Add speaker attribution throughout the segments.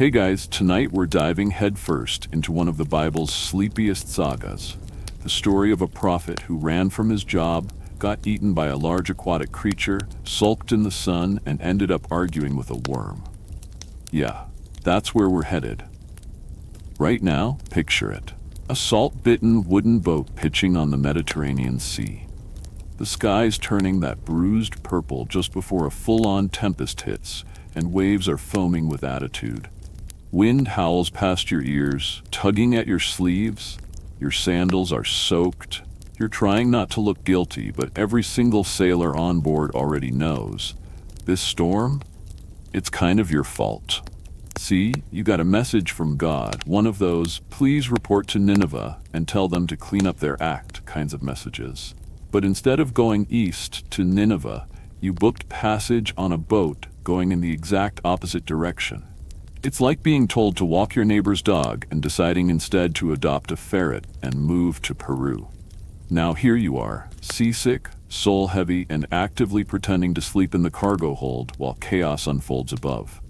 Speaker 1: Hey guys, tonight we're diving headfirst into one of the Bible's sleepiest sagas, the story of a prophet who ran from his job, got eaten by a large aquatic creature, sulked in the sun, and ended up arguing with a worm. Yeah, that's where we're headed. Right now, picture it. A salt-bitten wooden boat pitching on the Mediterranean Sea. The sky's turning that bruised purple just before a full-on tempest hits, and waves are foaming with attitude. Wind howls past your ears, tugging at your sleeves. Your sandals are soaked. You're trying not to look guilty, but every single sailor on board already knows. This storm? It's kind of your fault. See, you got a message from God, one of those, please report to Nineveh and tell them to clean up their act kinds of messages. But instead of going east to Nineveh, you booked passage on a boat going in the exact opposite direction. It's like being told to walk your neighbor's dog and deciding instead to adopt a ferret and move to Peru. Now here you are, seasick, soul-heavy, and actively pretending to sleep in the cargo hold while chaos unfolds above.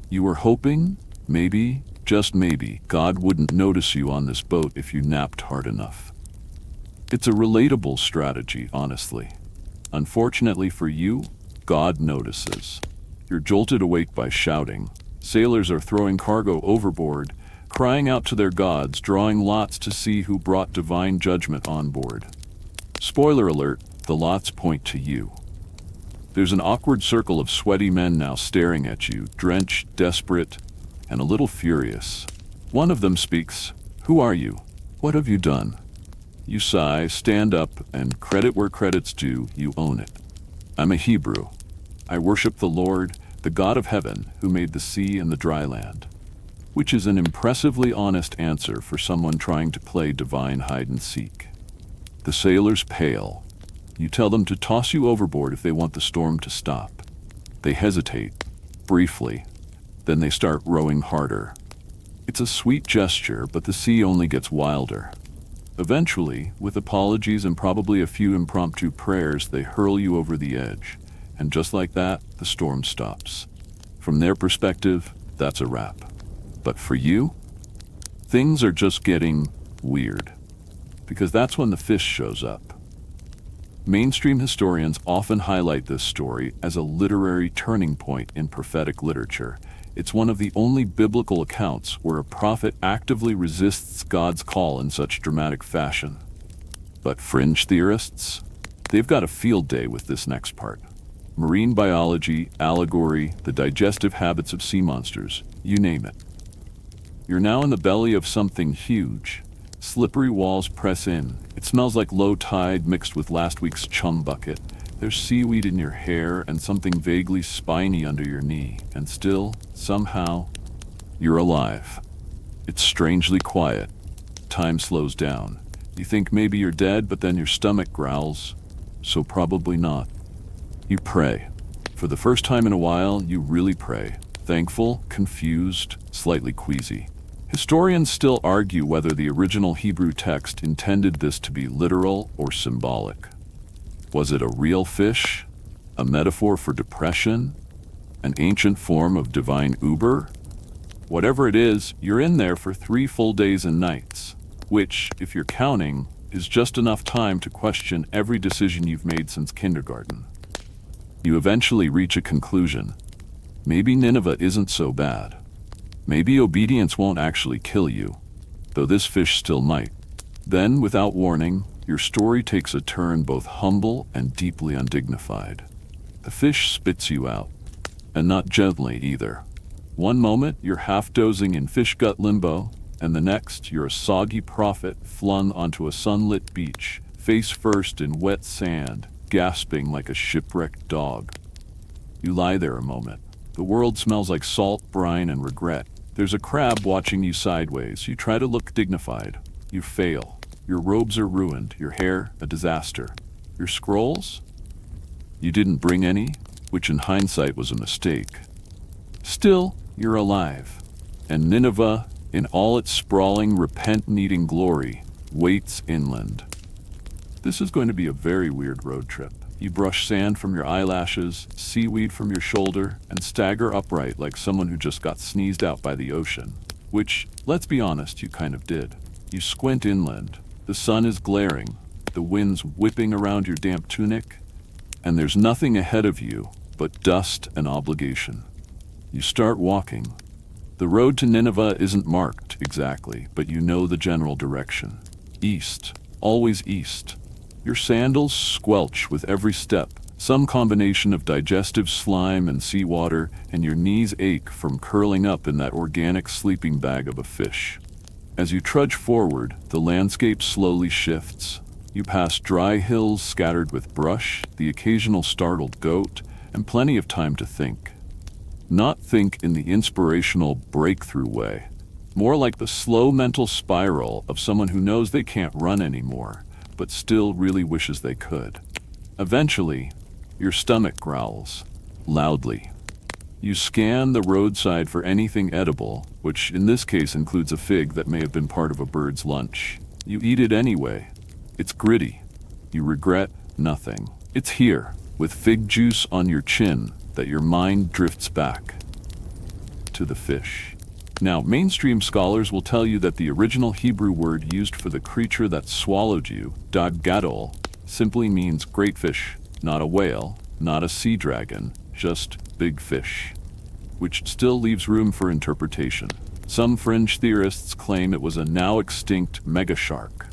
Speaker 1: You were hoping, maybe, just maybe, God wouldn't notice you on this boat if you napped hard enough. It's a relatable strategy, honestly. Unfortunately for you, God notices. You're jolted awake by shouting. Sailors are throwing cargo overboard, crying out to their gods, drawing lots to see who brought divine judgment on board. Spoiler alert, the lots point to you. There's an awkward circle of sweaty men now staring at you, drenched, desperate, and a little furious. One of them speaks, "Who are you? What have you done?" You sigh, stand up, and credit where credit's due, you own it. "I'm a Hebrew. I worship the Lord, the God of heaven, who made the sea and the dry land." Which is an impressively honest answer for someone trying to play divine hide-and-seek. The sailors pale. You tell them to toss you overboard if they want the storm to stop. They hesitate, briefly. Then they start rowing harder. It's a sweet gesture, but the sea only gets wilder. Eventually, with apologies and probably a few impromptu prayers, they hurl you over the edge. And just like that, the storm stops. From their perspective, that's a wrap. But for you, things are just getting weird. Because that's when the fish shows up. Mainstream historians often highlight this story as a literary turning point in prophetic literature. It's one of the only biblical accounts where a prophet actively resists God's call in such dramatic fashion. But fringe theorists? They've got a field day with this next part. Marine biology, allegory, the digestive habits of sea monsters, you name it. You're now in the belly of something huge. Slippery walls press in. It smells like low tide mixed with last week's chum bucket. There's seaweed in your hair and something vaguely spiny under your knee. And still, somehow, you're alive. It's strangely quiet. Time slows down. You think maybe you're dead, but then your stomach growls. So probably not. You pray. For the first time in a while, you really pray. Thankful, confused, slightly queasy. Historians still argue whether the original Hebrew text intended this to be literal or symbolic. Was it a real fish? A metaphor for depression? An ancient form of divine Uber? Whatever it is, you're in there for 3 full days and nights, which, if you're counting, is just enough time to question every decision you've made since kindergarten. You eventually reach a conclusion. Maybe Nineveh isn't so bad. Maybe obedience won't actually kill you, though this fish still might. Then, without warning, your story takes a turn both humble and deeply undignified. The fish spits you out, and not gently either. One moment, you're half-dozing in fish gut limbo, and the next, you're a soggy prophet flung onto a sunlit beach, face first in wet sand, gasping like a shipwrecked dog. You lie there a moment. The world smells like salt, brine, and regret. There's a crab watching you sideways. You try to look dignified. You fail. Your robes are ruined. Your hair, a disaster. Your scrolls? You didn't bring any, which in hindsight was a mistake. Still, you're alive. And Nineveh, in all its sprawling, repent-needing glory, waits inland. This is going to be a very weird road trip. You brush sand from your eyelashes, seaweed from your shoulder, and stagger upright like someone who just got sneezed out by the ocean. Which, let's be honest, you kind of did. You squint inland. The sun is glaring, the wind's whipping around your damp tunic, and there's nothing ahead of you but dust and obligation. You start walking. The road to Nineveh isn't marked exactly, but you know the general direction. East, always east. Your sandals squelch with every step, some combination of digestive slime and seawater, and your knees ache from curling up in that organic sleeping bag of a fish. As you trudge forward, the landscape slowly shifts. You pass dry hills scattered with brush, the occasional startled goat, and plenty of time to think. Not think in the inspirational breakthrough way, more like the slow mental spiral of someone who knows they can't run anymore, but still really wishes they could. Eventually, your stomach growls, loudly. You scan the roadside for anything edible, which in this case includes a fig that may have been part of a bird's lunch. You eat it anyway. It's gritty. You regret nothing. It's here, with fig juice on your chin, that your mind drifts back to the fish. Now, mainstream scholars will tell you that the original Hebrew word used for the creature that swallowed you, dag gadol, simply means great fish, not a whale, not a sea dragon, just big fish, which still leaves room for interpretation. Some fringe theorists claim it was a now extinct megashark.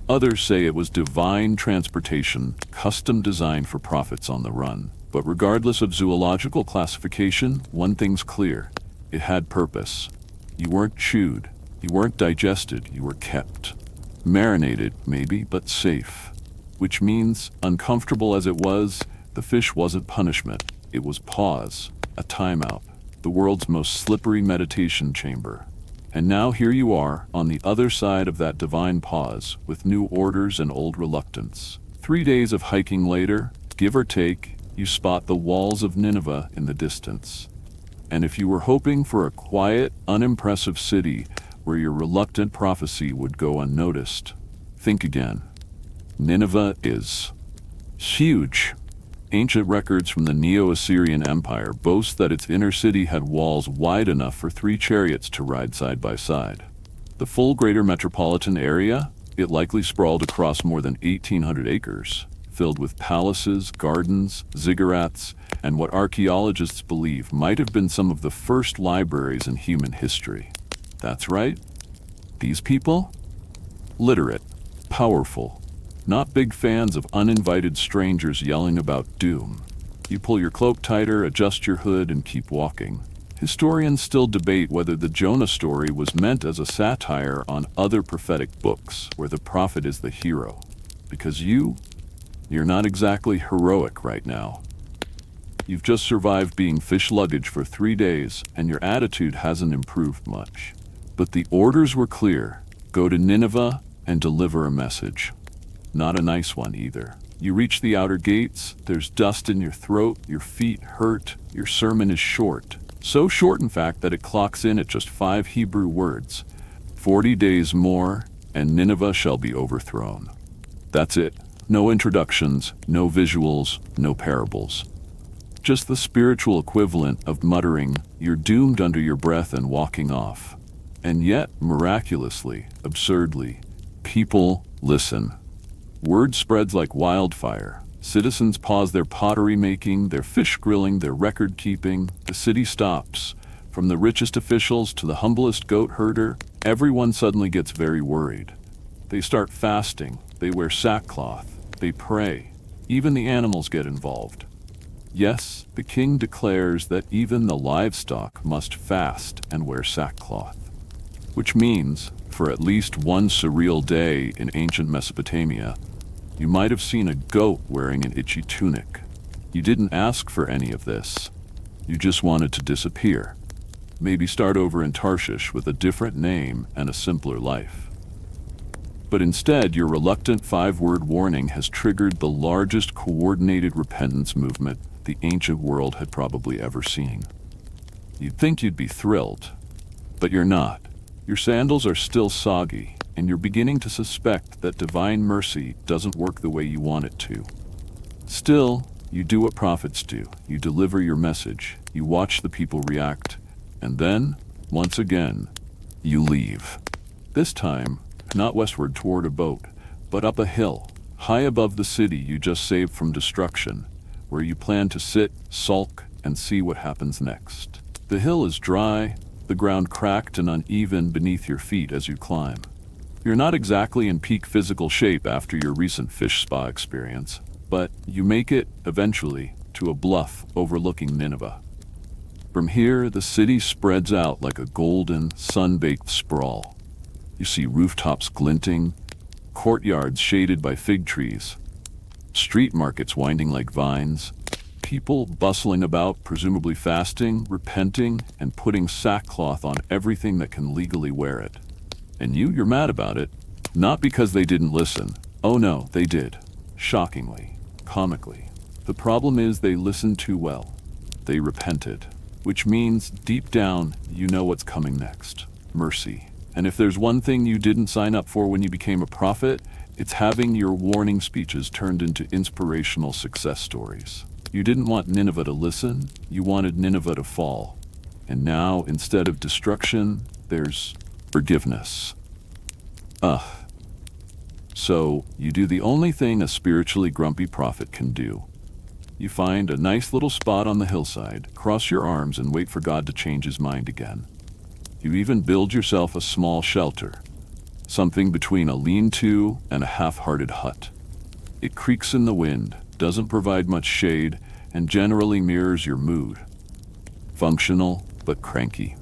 Speaker 1: Others say it was divine transportation, custom designed for prophets on the run. But regardless of zoological classification, one thing's clear. It had purpose. You weren't chewed. You weren't digested. You were kept. Marinated, maybe, but safe. Which means, uncomfortable as it was, the fish wasn't punishment. It was pause, a timeout, the world's most slippery meditation chamber. And now here you are, on the other side of that divine pause, with new orders and old reluctance. 3 days of hiking later, give or take, you spot the walls of Nineveh in the distance. And if you were hoping for a quiet, unimpressive city where your reluctant prophecy would go unnoticed, think again. Nineveh is huge. Ancient records from the Neo-Assyrian Empire boast that its inner city had walls wide enough for 3 chariots to ride side by side. The full greater metropolitan area, it likely sprawled across more than 1,800 acres, filled with palaces, gardens, ziggurats, and what archaeologists believe might have been some of the first libraries in human history. That's right. These people? Literate, powerful, not big fans of uninvited strangers yelling about doom. You pull your cloak tighter, adjust your hood, and keep walking. Historians still debate whether the Jonah story was meant as a satire on other prophetic books where the prophet is the hero. Because you're not exactly heroic right now. You've just survived being fish luggage for 3 days, and your attitude hasn't improved much. But the orders were clear. Go to Nineveh and deliver a message. Not a nice one either. You reach the outer gates, there's dust in your throat, your feet hurt, your sermon is short. So short, in fact, that it clocks in at just 5 Hebrew words. 40 days more, and Nineveh shall be overthrown. That's it. No introductions, no visuals, no parables. Just the spiritual equivalent of muttering, "You're doomed," under your breath and walking off. And yet, miraculously, absurdly, people listen. Word spreads like wildfire. Citizens pause their pottery making, their fish grilling, their record keeping. The city stops. From the richest officials to the humblest goat herder, everyone suddenly gets very worried. They start fasting. They wear sackcloth. They pray. Even the animals get involved. Yes, the king declares that even the livestock must fast and wear sackcloth. Which means, for at least one surreal day in ancient Mesopotamia, you might have seen a goat wearing an itchy tunic. You didn't ask for any of this. You just wanted to disappear. Maybe start over in Tarshish with a different name and a simpler life. But instead, your reluctant 5-word warning has triggered the largest coordinated repentance movement the ancient world had probably ever seen. You'd think you'd be thrilled, but you're not. Your sandals are still soggy, and you're beginning to suspect that divine mercy doesn't work the way you want it to. Still, you do what prophets do. You deliver your message, you watch the people react, and then, once again, you leave. This time, not westward toward a boat, but up a hill, high above the city you just saved from destruction, where you plan to sit, sulk, and see what happens next. The hill is dry, the ground cracked and uneven beneath your feet as you climb. You're not exactly in peak physical shape after your recent fish spa experience, but you make it, eventually, to a bluff overlooking Nineveh. From here, the city spreads out like a golden, sun-baked sprawl. You see rooftops glinting, courtyards shaded by fig trees, street markets winding like vines, people bustling about, presumably fasting, repenting, and putting sackcloth on everything that can legally wear it. And you're mad about it, not because they didn't listen. Oh no, they did. Shockingly, comically. The problem is they listened too well. They repented, which means deep down, you know what's coming next. Mercy. And if there's one thing you didn't sign up for when you became a prophet, it's having your warning speeches turned into inspirational success stories. You didn't want Nineveh to listen, you wanted Nineveh to fall. And now, instead of destruction, there's forgiveness. So, you do the only thing a spiritually grumpy prophet can do. You find a nice little spot on the hillside, cross your arms, and wait for God to change his mind again. You even build yourself a small shelter, something between a lean-to and a half-hearted hut. It creaks in the wind, doesn't provide much shade, and generally mirrors your mood. Functional, but cranky.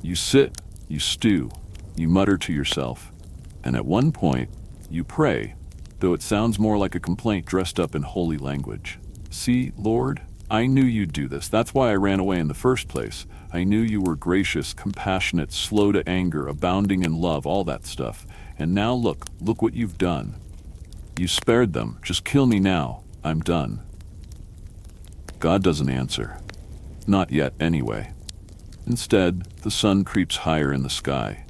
Speaker 1: You sit, you stew, you mutter to yourself, and at one point, you pray, though it sounds more like a complaint dressed up in holy language. See, Lord, I knew you'd do this. That's why I ran away in the first place. I knew you were gracious, compassionate, slow to anger, abounding in love, all that stuff. And now look what you've done. You spared them. Just kill me now. I'm done. God doesn't answer. Not yet, anyway. Instead, the sun creeps higher in the sky.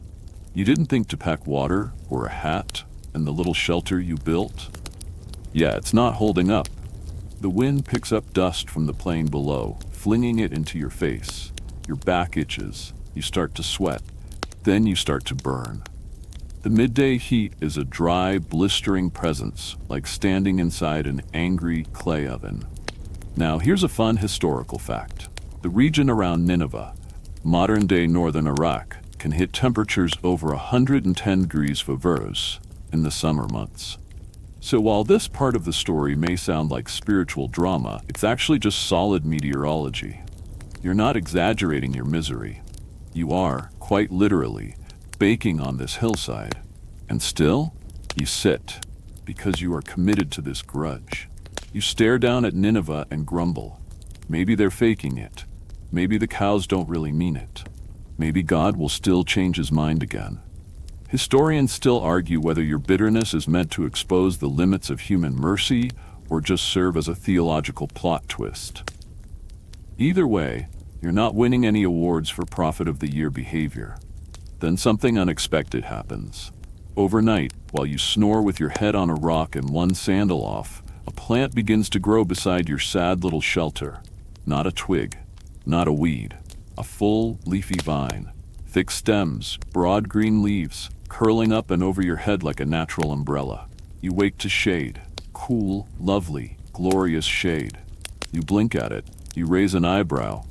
Speaker 1: You didn't think to pack water or a hat and the little shelter you built? Yeah, it's not holding up. The wind picks up dust from the plain below, flinging it into your face. Your back itches. You start to sweat. Then you start to burn. The midday heat is a dry, blistering presence, like standing inside an angry clay oven. Now, here's a fun historical fact. The region around Nineveh, modern-day northern Iraq, can hit temperatures over 110 degrees Fahrenheit in the summer months. So while this part of the story may sound like spiritual drama, it's actually just solid meteorology. You're not exaggerating your misery. You are, quite literally, baking on this hillside. And still, you sit, because you are committed to this grudge. You stare down at Nineveh and grumble. Maybe they're faking it. Maybe the cows don't really mean it. Maybe God will still change his mind again. Historians still argue whether your bitterness is meant to expose the limits of human mercy or just serve as a theological plot twist. Either way, you're not winning any awards for Prophet of the Year behavior. Then something unexpected happens. Overnight, while you snore with your head on a rock and one sandal off, a plant begins to grow beside your sad little shelter. Not a twig, not a weed, a full, leafy vine. Thick stems, broad green leaves, curling up and over your head like a natural umbrella. You wake to shade, cool, lovely, glorious shade. You blink at it, you raise an eyebrow.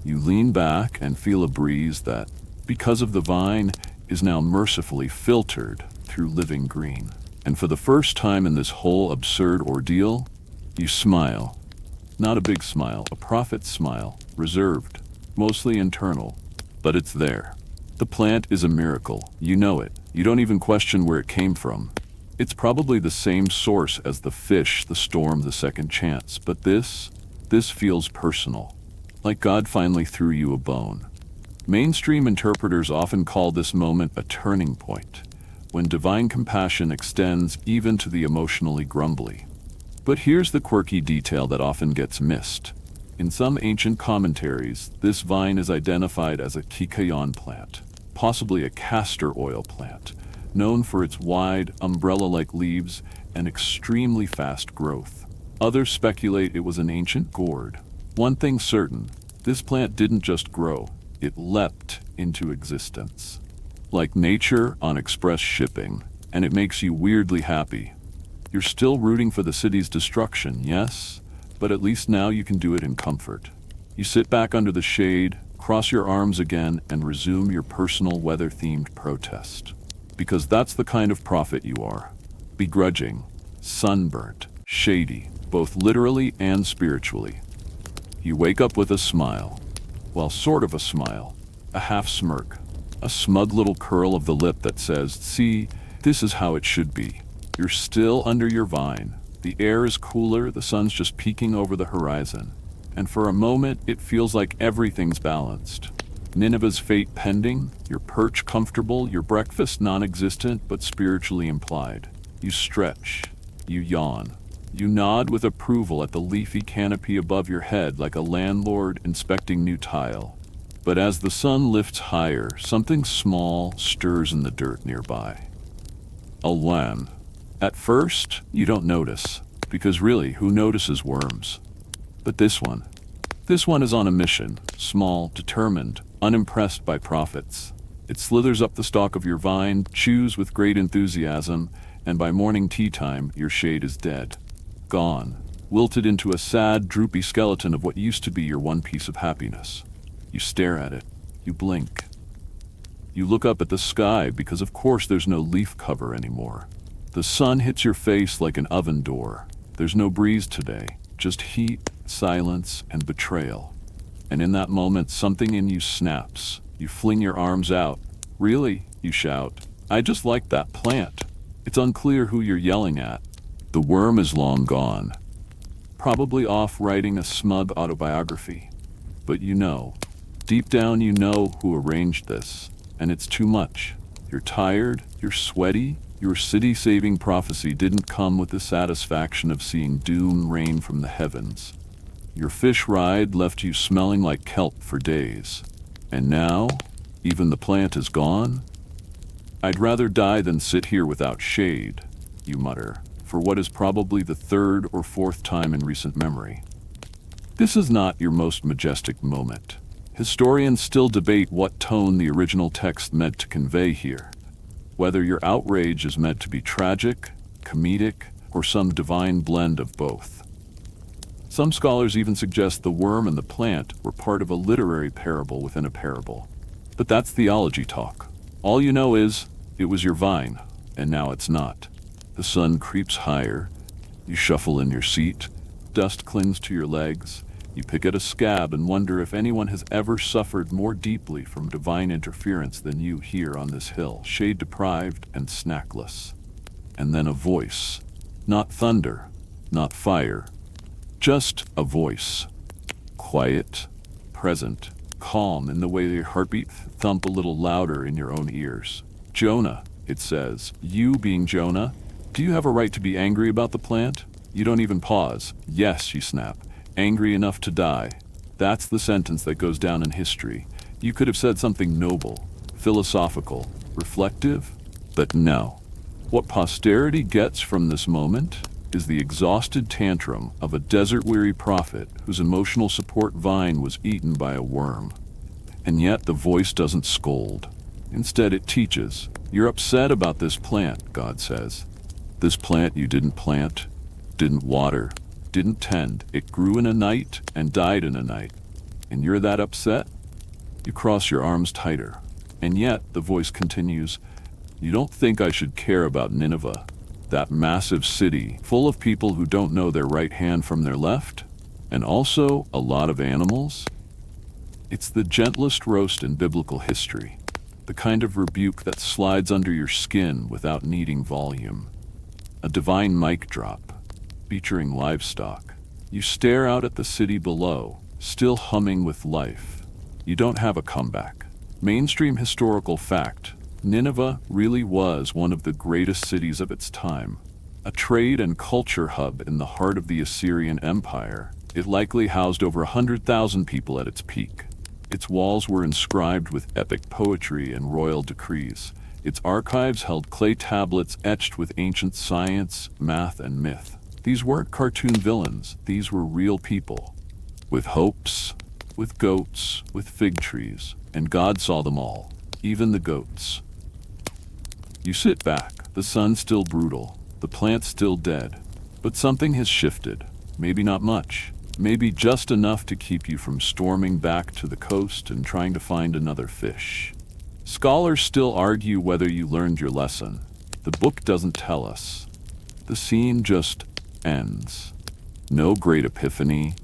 Speaker 1: You lean back and feel a breeze that, because of the vine, is now mercifully filtered through living green. And for the first time in this whole absurd ordeal, you smile. Not a big smile, a prophet's smile, reserved, mostly internal, but it's there. The plant is a miracle. You know it. You don't even question where it came from. It's probably the same source as the fish, the storm, the second chance, but this feels personal. Like God finally threw you a bone. Mainstream interpreters often call this moment a turning point, when divine compassion extends even to the emotionally grumbly. But here's the quirky detail that often gets missed. In some ancient commentaries, this vine is identified as a kikayon plant, possibly a castor oil plant, known for its wide, umbrella-like leaves and extremely fast growth. Others speculate it was an ancient gourd. One thing's certain, this plant didn't just grow, it leapt into existence. Like nature on express shipping, and it makes you weirdly happy. You're still rooting for the city's destruction, yes? But at least now you can do it in comfort. You sit back under the shade, cross your arms again, and resume your personal weather-themed protest. Because that's the kind of prophet you are. Begrudging, sunburnt, shady, both literally and spiritually. You wake up with a smile. Well, sort of a smile. A half smirk. A smug little curl of the lip that says, "See, this is how it should be." You're still under your vine. The air is cooler, the sun's just peeking over the horizon. And for a moment, it feels like everything's balanced. Nineveh's fate pending, your perch comfortable, your breakfast non-existent but spiritually implied. You stretch. You yawn. You nod with approval at the leafy canopy above your head like a landlord inspecting new tile. But as the sun lifts higher, something small stirs in the dirt nearby. A worm. At first, you don't notice, because really, who notices worms? But this one is on a mission, small, determined, unimpressed by prophets. It slithers up the stalk of your vine, chews with great enthusiasm, and by morning tea time, your shade is dead. Gone, wilted into a sad, droopy skeleton of what used to be your one piece of happiness. You stare at it. You blink. You look up at the sky because of course there's no leaf cover anymore. The sun hits your face like an oven door. There's no breeze today, just heat, silence, and betrayal. And in that moment, something in you snaps. You fling your arms out. "Really?" you shout. "I just like that plant." It's unclear who you're yelling at. The worm is long gone. Probably off writing a smug autobiography. But you know, deep down you know who arranged this. And it's too much. You're tired, you're sweaty. Your city-saving prophecy didn't come with the satisfaction of seeing doom rain from the heavens. Your fish ride left you smelling like kelp for days. And now, even the plant is gone? "I'd rather die than sit here without shade," you mutter, for what is probably the third or fourth time in recent memory. This is not your most majestic moment. Historians still debate what tone the original text meant to convey here. Whether your outrage is meant to be tragic, comedic, or some divine blend of both. Some scholars even suggest the worm and the plant were part of a literary parable within a parable. But that's theology talk. All you know is, it was your vine, and now it's not. The sun creeps higher. You shuffle in your seat. Dust clings to your legs. You pick at a scab and wonder if anyone has ever suffered more deeply from divine interference than you here on this hill, shade-deprived and snackless. And then a voice. Not thunder, not fire. Just a voice. Quiet, present, calm in the way your heartbeat thump a little louder in your own ears. "Jonah," it says. "You being Jonah, do you have a right to be angry about the plant?" You don't even pause. "Yes," you snap. "Angry enough to die." That's the sentence that goes down in history. You could have said something noble, philosophical, reflective, but no. What posterity gets from this moment is the exhausted tantrum of a desert-weary prophet whose emotional support vine was eaten by a worm. And yet the voice doesn't scold. Instead it teaches. "You're upset about this plant," God says. "This plant you didn't plant, didn't water, didn't tend. It grew in a night and died in a night. And you're that upset?" You cross your arms tighter. And yet, the voice continues, "You don't think I should care about Nineveh, that massive city full of people who don't know their right hand from their left? And also a lot of animals?" It's the gentlest roast in biblical history. The kind of rebuke that slides under your skin without needing volume. A divine mic drop. Featuring livestock. You stare out at the city below, still humming with life. You don't have a comeback. Mainstream historical fact, Nineveh really was one of the greatest cities of its time. A trade and culture hub in the heart of the Assyrian Empire, it likely housed over 100,000 people at its peak. Its walls were inscribed with epic poetry and royal decrees. Its archives held clay tablets etched with ancient science, math, and myth. These weren't cartoon villains, these were real people. With hopes, with goats, with fig trees, and God saw them all, even the goats. You sit back, the sun's still brutal, the plant's still dead, but something has shifted. Maybe not much, maybe just enough to keep you from storming back to the coast and trying to find another fish. Scholars still argue whether you learned your lesson. The book doesn't tell us. The scene just ends. No great epiphany,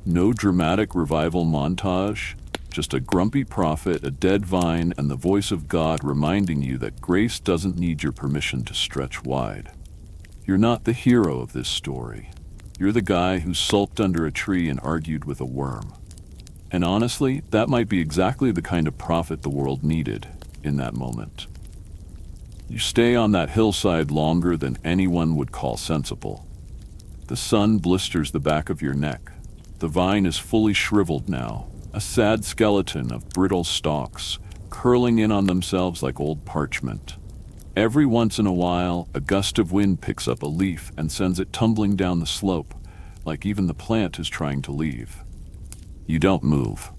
Speaker 1: no dramatic revival montage, just a grumpy prophet, a dead vine, and the voice of God reminding you that grace doesn't need your permission to stretch wide. You're not the hero of this story. You're the guy who sulked under a tree and argued with a worm. And honestly, that might be exactly the kind of prophet the world needed in that moment. You stay on that hillside longer than anyone would call sensible. The sun blisters the back of your neck. The vine is fully shriveled now, a sad skeleton of brittle stalks, curling in on themselves like old parchment. Every once in a while, a gust of wind picks up a leaf and sends it tumbling down the slope, like even the plant is trying to leave. You don't move.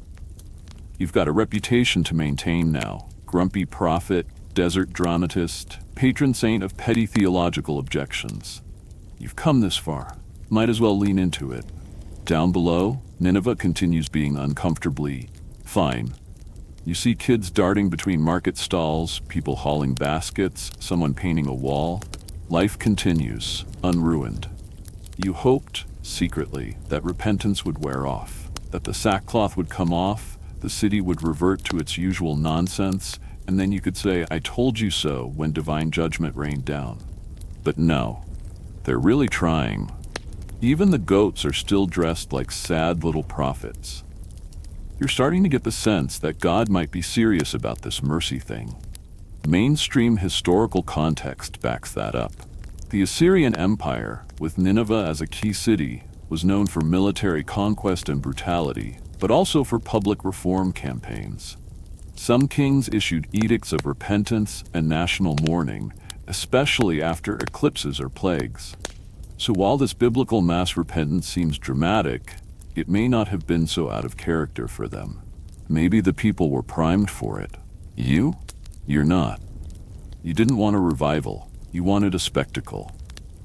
Speaker 1: You've got a reputation to maintain now. Grumpy prophet, desert dramatist, patron saint of petty theological objections. You've come this far. Might as well lean into it. Down below, Nineveh continues being uncomfortably fine. You see kids darting between market stalls, people hauling baskets, someone painting a wall. Life continues, unruined. You hoped, secretly, that repentance would wear off, that the sackcloth would come off, the city would revert to its usual nonsense, and then you could say, "I told you so," when divine judgment rained down. But no, they're really trying. Even the goats are still dressed like sad little prophets. You're starting to get the sense that God might be serious about this mercy thing. Mainstream historical context backs that up. The Assyrian Empire, with Nineveh as a key city, was known for military conquest and brutality, but also for public reform campaigns. Some kings issued edicts of repentance and national mourning, especially after eclipses or plagues. So while this biblical mass repentance seems dramatic, it may not have been so out of character for them. Maybe the people were primed for it. You? You're not. You didn't want a revival. You wanted a spectacle.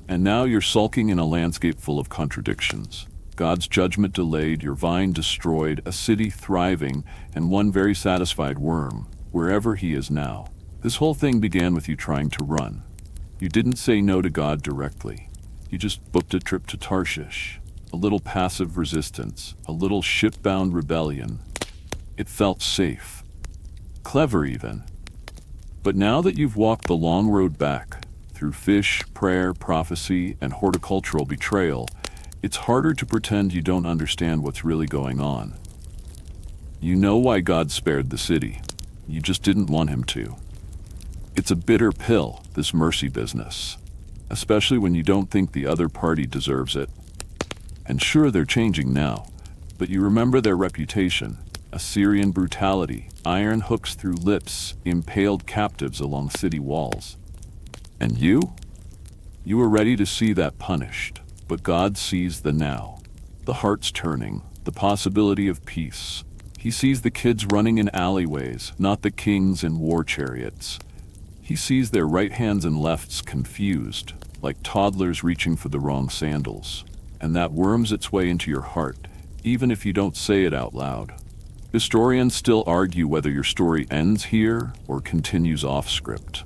Speaker 1: And now you're sulking in a landscape full of contradictions. God's judgment delayed, your vine destroyed, a city thriving, and one very satisfied worm, wherever he is now. This whole thing began with you trying to run. You didn't say no to God directly. You just booked a trip to Tarshish. A little passive resistance, a little ship-bound rebellion. It felt safe. Clever even. But now that you've walked the long road back, through fish, prayer, prophecy, and horticultural betrayal, it's harder to pretend you don't understand what's really going on. You know why God spared the city. You just didn't want him to. It's a bitter pill, this mercy business, especially when you don't think the other party deserves it. And sure, they're changing now, but you remember their reputation. Assyrian brutality, iron hooks through lips, impaled captives along city walls. And you? You were ready to see that punished, but God sees the now. The heart's turning, the possibility of peace. He sees the kids running in alleyways, not the kings in war chariots. He sees their right hands and lefts confused, like toddlers reaching for the wrong sandals. And that worms its way into your heart, even if you don't say it out loud. Historians still argue whether your story ends here or continues off-script.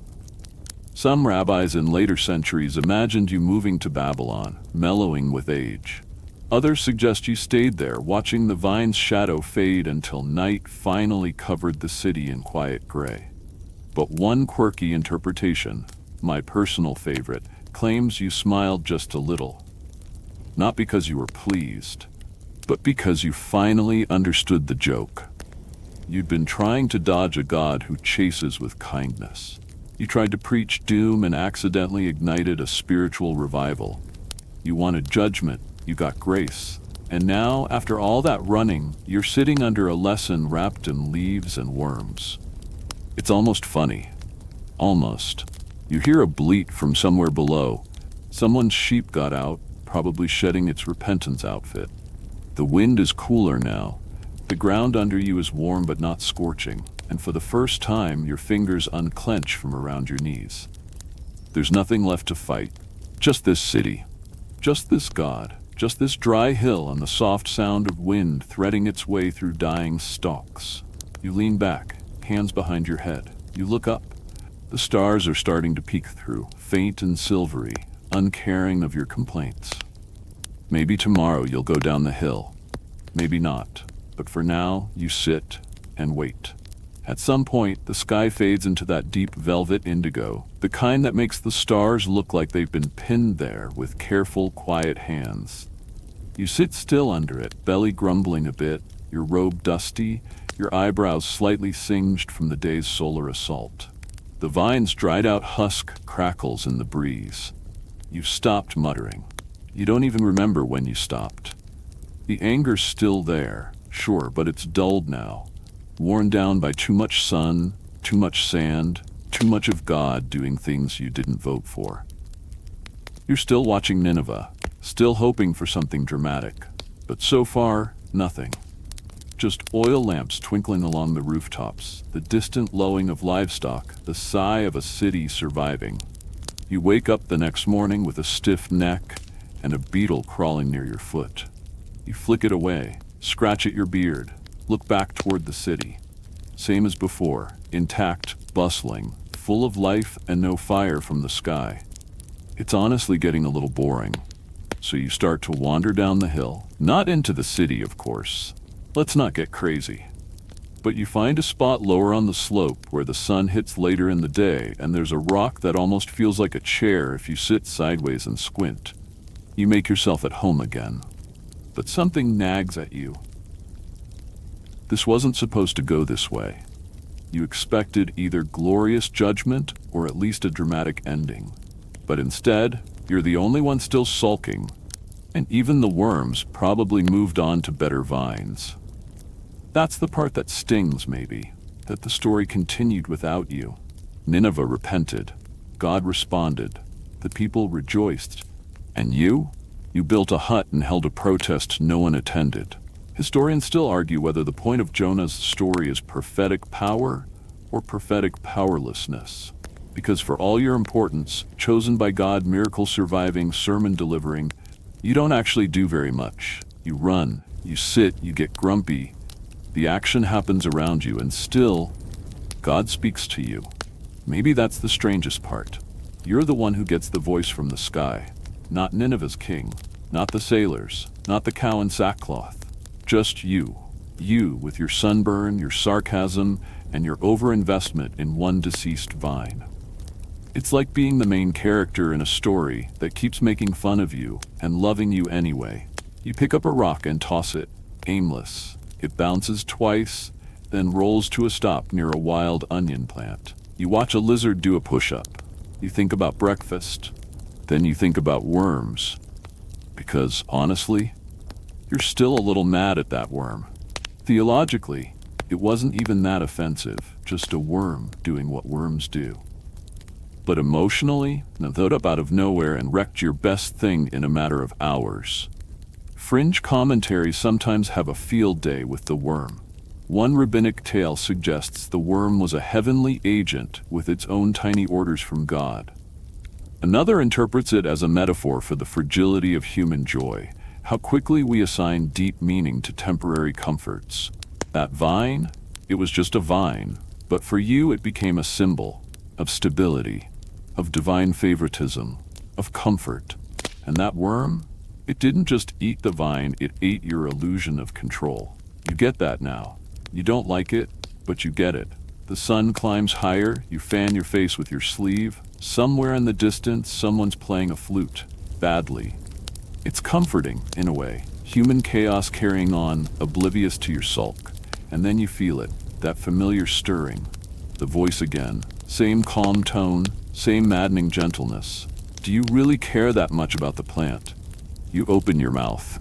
Speaker 1: Some rabbis in later centuries imagined you moving to Babylon, mellowing with age. Others suggest you stayed there, watching the vine's shadow fade until night finally covered the city in quiet gray. But one quirky interpretation, my personal favorite, claims you smiled just a little. Not because you were pleased, but because you finally understood the joke. You'd been trying to dodge a God who chases with kindness. You tried to preach doom and accidentally ignited a spiritual revival. You wanted judgment, you got grace. And now, after all that running, you're sitting under a lesson wrapped in leaves and worms. It's almost funny. Almost. You hear a bleat from somewhere below. Someone's sheep got out, probably shedding its repentance outfit. The wind is cooler now. The ground under you is warm but not scorching, and for the first time, your fingers unclench from around your knees. There's nothing left to fight. Just this city. Just this God. Just this dry hill and the soft sound of wind threading its way through dying stalks. You lean back, hands behind your head. You look up. The stars are starting to peek through, faint and silvery, uncaring of your complaints. Maybe tomorrow you'll go down the hill. Maybe not. But for now, you sit and wait. At some point, the sky fades into that deep velvet indigo, the kind that makes the stars look like they've been pinned there with careful, quiet hands. You sit still under it, belly grumbling a bit, your robe dusty, your eyebrows slightly singed from the day's solar assault. The vine's dried-out husk crackles in the breeze. You've stopped muttering. You don't even remember when you stopped. The anger's still there, sure, but it's dulled now. Worn down by too much sun, too much sand, too much of God doing things you didn't vote for. You're still watching Nineveh, still hoping for something dramatic, but so far, nothing. Just oil lamps twinkling along the rooftops, the distant lowing of livestock, the sigh of a city surviving. You wake up the next morning with a stiff neck and a beetle crawling near your foot. You flick it away, scratch at your beard, look back toward the city. Same as before, intact, bustling, full of life and no fire from the sky. It's honestly getting a little boring. So you start to wander down the hill, not into the city, of course. Let's not get crazy. But you find a spot lower on the slope where the sun hits later in the day, and there's a rock that almost feels like a chair if you sit sideways and squint. You make yourself at home again. But something nags at you. This wasn't supposed to go this way. You expected either glorious judgment or at least a dramatic ending. But instead, you're the only one still sulking, and even the worms probably moved on to better vines. That's the part that stings, maybe, that the story continued without you. Nineveh repented. God responded. The people rejoiced. And you? You built a hut and held a protest no one attended. Historians still argue whether the point of Jonah's story is prophetic power or prophetic powerlessness. Because for all your importance, chosen by God, miracle surviving, sermon delivering, you don't actually do very much. You run, you sit, you get grumpy. The action happens around you, and still, God speaks to you. Maybe that's the strangest part. You're the one who gets the voice from the sky. Not Nineveh's king, not the sailors, not the cow in sackcloth. Just you. You with your sunburn, your sarcasm, and your overinvestment in one deceased vine. It's like being the main character in a story that keeps making fun of you and loving you anyway. You pick up a rock and toss it, aimless. It bounces twice, then rolls to a stop near a wild onion plant. You watch a lizard do a push-up. You think about breakfast. Then you think about worms. Because, honestly, you're still a little mad at that worm. Theologically, it wasn't even that offensive, just a worm doing what worms do. But emotionally, it showed up out of nowhere and wrecked your best thing in a matter of hours. Fringe commentaries sometimes have a field day with the worm. One rabbinic tale suggests the worm was a heavenly agent with its own tiny orders from God. Another interprets it as a metaphor for the fragility of human joy, how quickly we assign deep meaning to temporary comforts. That vine, it was just a vine, but for you it became a symbol of stability, of divine favoritism, of comfort. And that worm, it didn't just eat the vine, it ate your illusion of control. You get that now. You don't like it, but you get it. The sun climbs higher, you fan your face with your sleeve. Somewhere in the distance, someone's playing a flute, badly. It's comforting, in a way. Human chaos carrying on, oblivious to your sulk. And then you feel it, that familiar stirring. The voice again, same calm tone, same maddening gentleness. Do you really care that much about the plant? You open your mouth,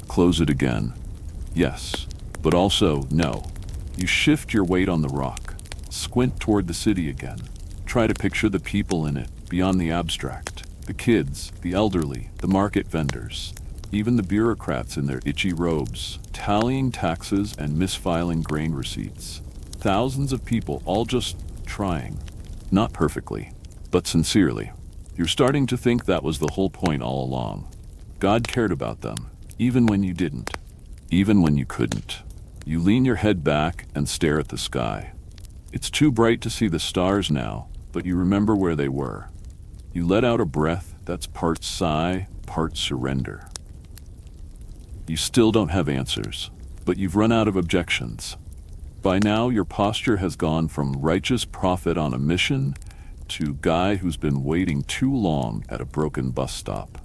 Speaker 1: close it again. Yes, but also no. You shift your weight on the rock, squint toward the city again. Try to picture the people in it, beyond the abstract. The kids, the elderly, the market vendors, even the bureaucrats in their itchy robes, tallying taxes and misfiling grain receipts. Thousands of people all just trying. Not perfectly, but sincerely. You're starting to think that was the whole point all along. God cared about them, even when you didn't, even when you couldn't. You lean your head back and stare at the sky. It's too bright to see the stars now, but you remember where they were. You let out a breath that's part sigh, part surrender. You still don't have answers, but you've run out of objections. By now, your posture has gone from righteous prophet on a mission to guy who's been waiting too long at a broken bus stop.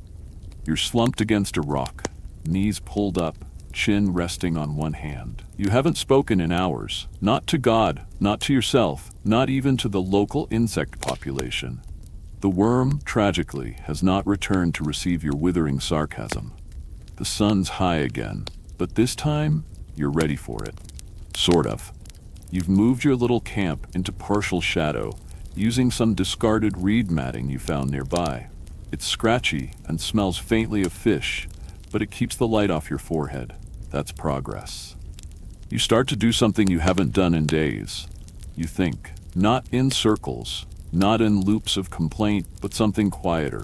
Speaker 1: You're slumped against a rock, knees pulled up, chin resting on one hand. You haven't spoken in hours, not to God, not to yourself, not even to the local insect population. The worm, tragically, has not returned to receive your withering sarcasm. The sun's high again, but this time, you're ready for it. Sort of. You've moved your little camp into partial shadow, using some discarded reed matting you found nearby. It's scratchy and smells faintly of fish, but it keeps the light off your forehead. That's progress. You start to do something you haven't done in days. You think, not in circles, not in loops of complaint, but something quieter.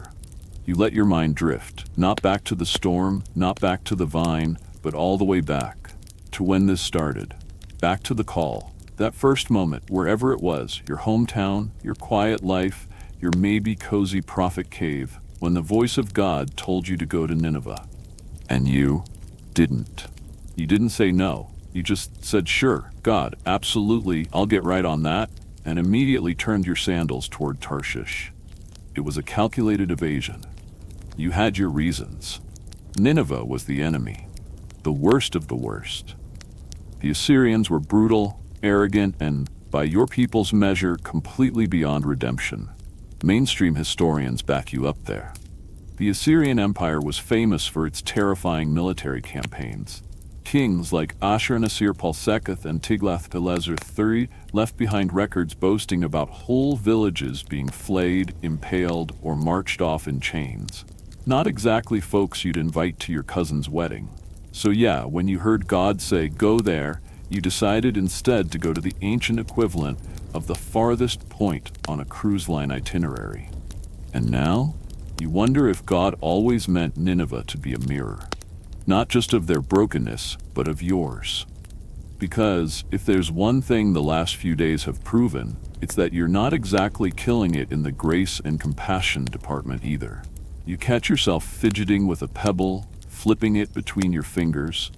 Speaker 1: You let your mind drift, not back to the storm, not back to the vine, but all the way back to when this started. Back to the call, that first moment, wherever it was, your hometown, your quiet life, your maybe cozy prophet cave, when the voice of God told you to go to Nineveh. And you didn't. You didn't say no. You just said, sure, God, absolutely, I'll get right on that, and immediately turned your sandals toward Tarshish. It was a calculated evasion. You had your reasons. Nineveh was the enemy, the worst of the worst. The Assyrians were brutal, arrogant, and, by your people's measure, completely beyond redemption. Mainstream historians back you up there. The Assyrian Empire was famous for its terrifying military campaigns. Kings like Ashur-nasir-pal-seketh and Tiglath-pileser III left behind records boasting about whole villages being flayed, impaled, or marched off in chains. Not exactly folks you'd invite to your cousin's wedding. So yeah, when you heard God say, go there, you decided instead to go to the ancient equivalent of the farthest point on a cruise line itinerary. And now, you wonder if God always meant Nineveh to be a mirror. Not just of their brokenness, but of yours. Because if there's one thing the last few days have proven, it's that you're not exactly killing it in the grace and compassion department either. You catch yourself fidgeting with a pebble, flipping it between your fingers.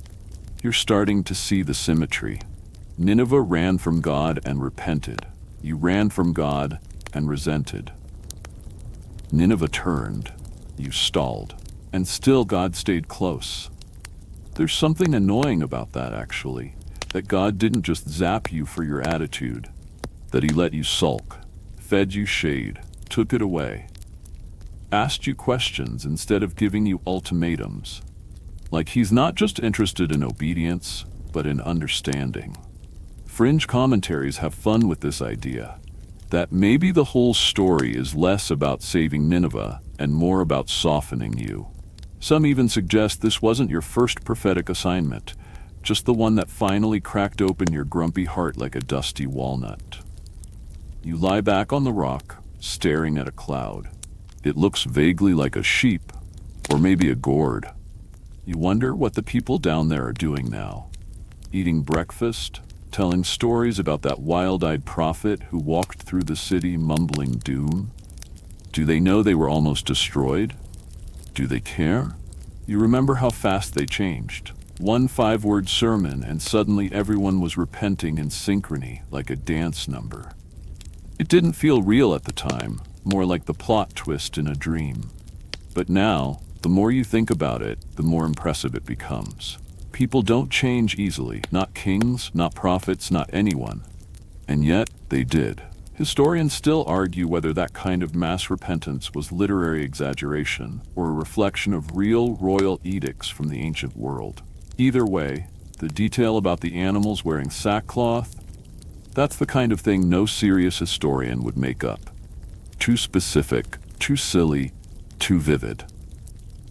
Speaker 1: You're starting to see the symmetry. Nineveh ran from God and repented. You ran from God and resented. Nineveh turned. You stalled. And still God stayed close. There's something annoying about that, actually. That God didn't just zap you for your attitude. That he let you sulk, fed you shade, took it away. Asked you questions instead of giving you ultimatums. Like he's not just interested in obedience, but in understanding. Fringe commentaries have fun with this idea. That maybe the whole story is less about saving Nineveh and more about softening you. Some even suggest this wasn't your first prophetic assignment, just the one that finally cracked open your grumpy heart like a dusty walnut. You lie back on the rock, staring at a cloud. It looks vaguely like a sheep, or maybe a gourd. You wonder what the people down there are doing now. Eating breakfast, telling stories about that wild-eyed prophet who walked through the city mumbling doom. Do they know they were almost destroyed? Do they care? You remember how fast they changed. One 5-word sermon and suddenly everyone was repenting in synchrony like a dance number. It didn't feel real at the time, more like the plot twist in a dream. But now, the more you think about it, the more impressive it becomes. People don't change easily, not kings, not prophets, not anyone. And yet, they did. Historians still argue whether that kind of mass repentance was literary exaggeration or a reflection of real royal edicts from the ancient world. Either way, the detail about the animals wearing sackcloth, that's the kind of thing no serious historian would make up. Too specific, too silly, too vivid.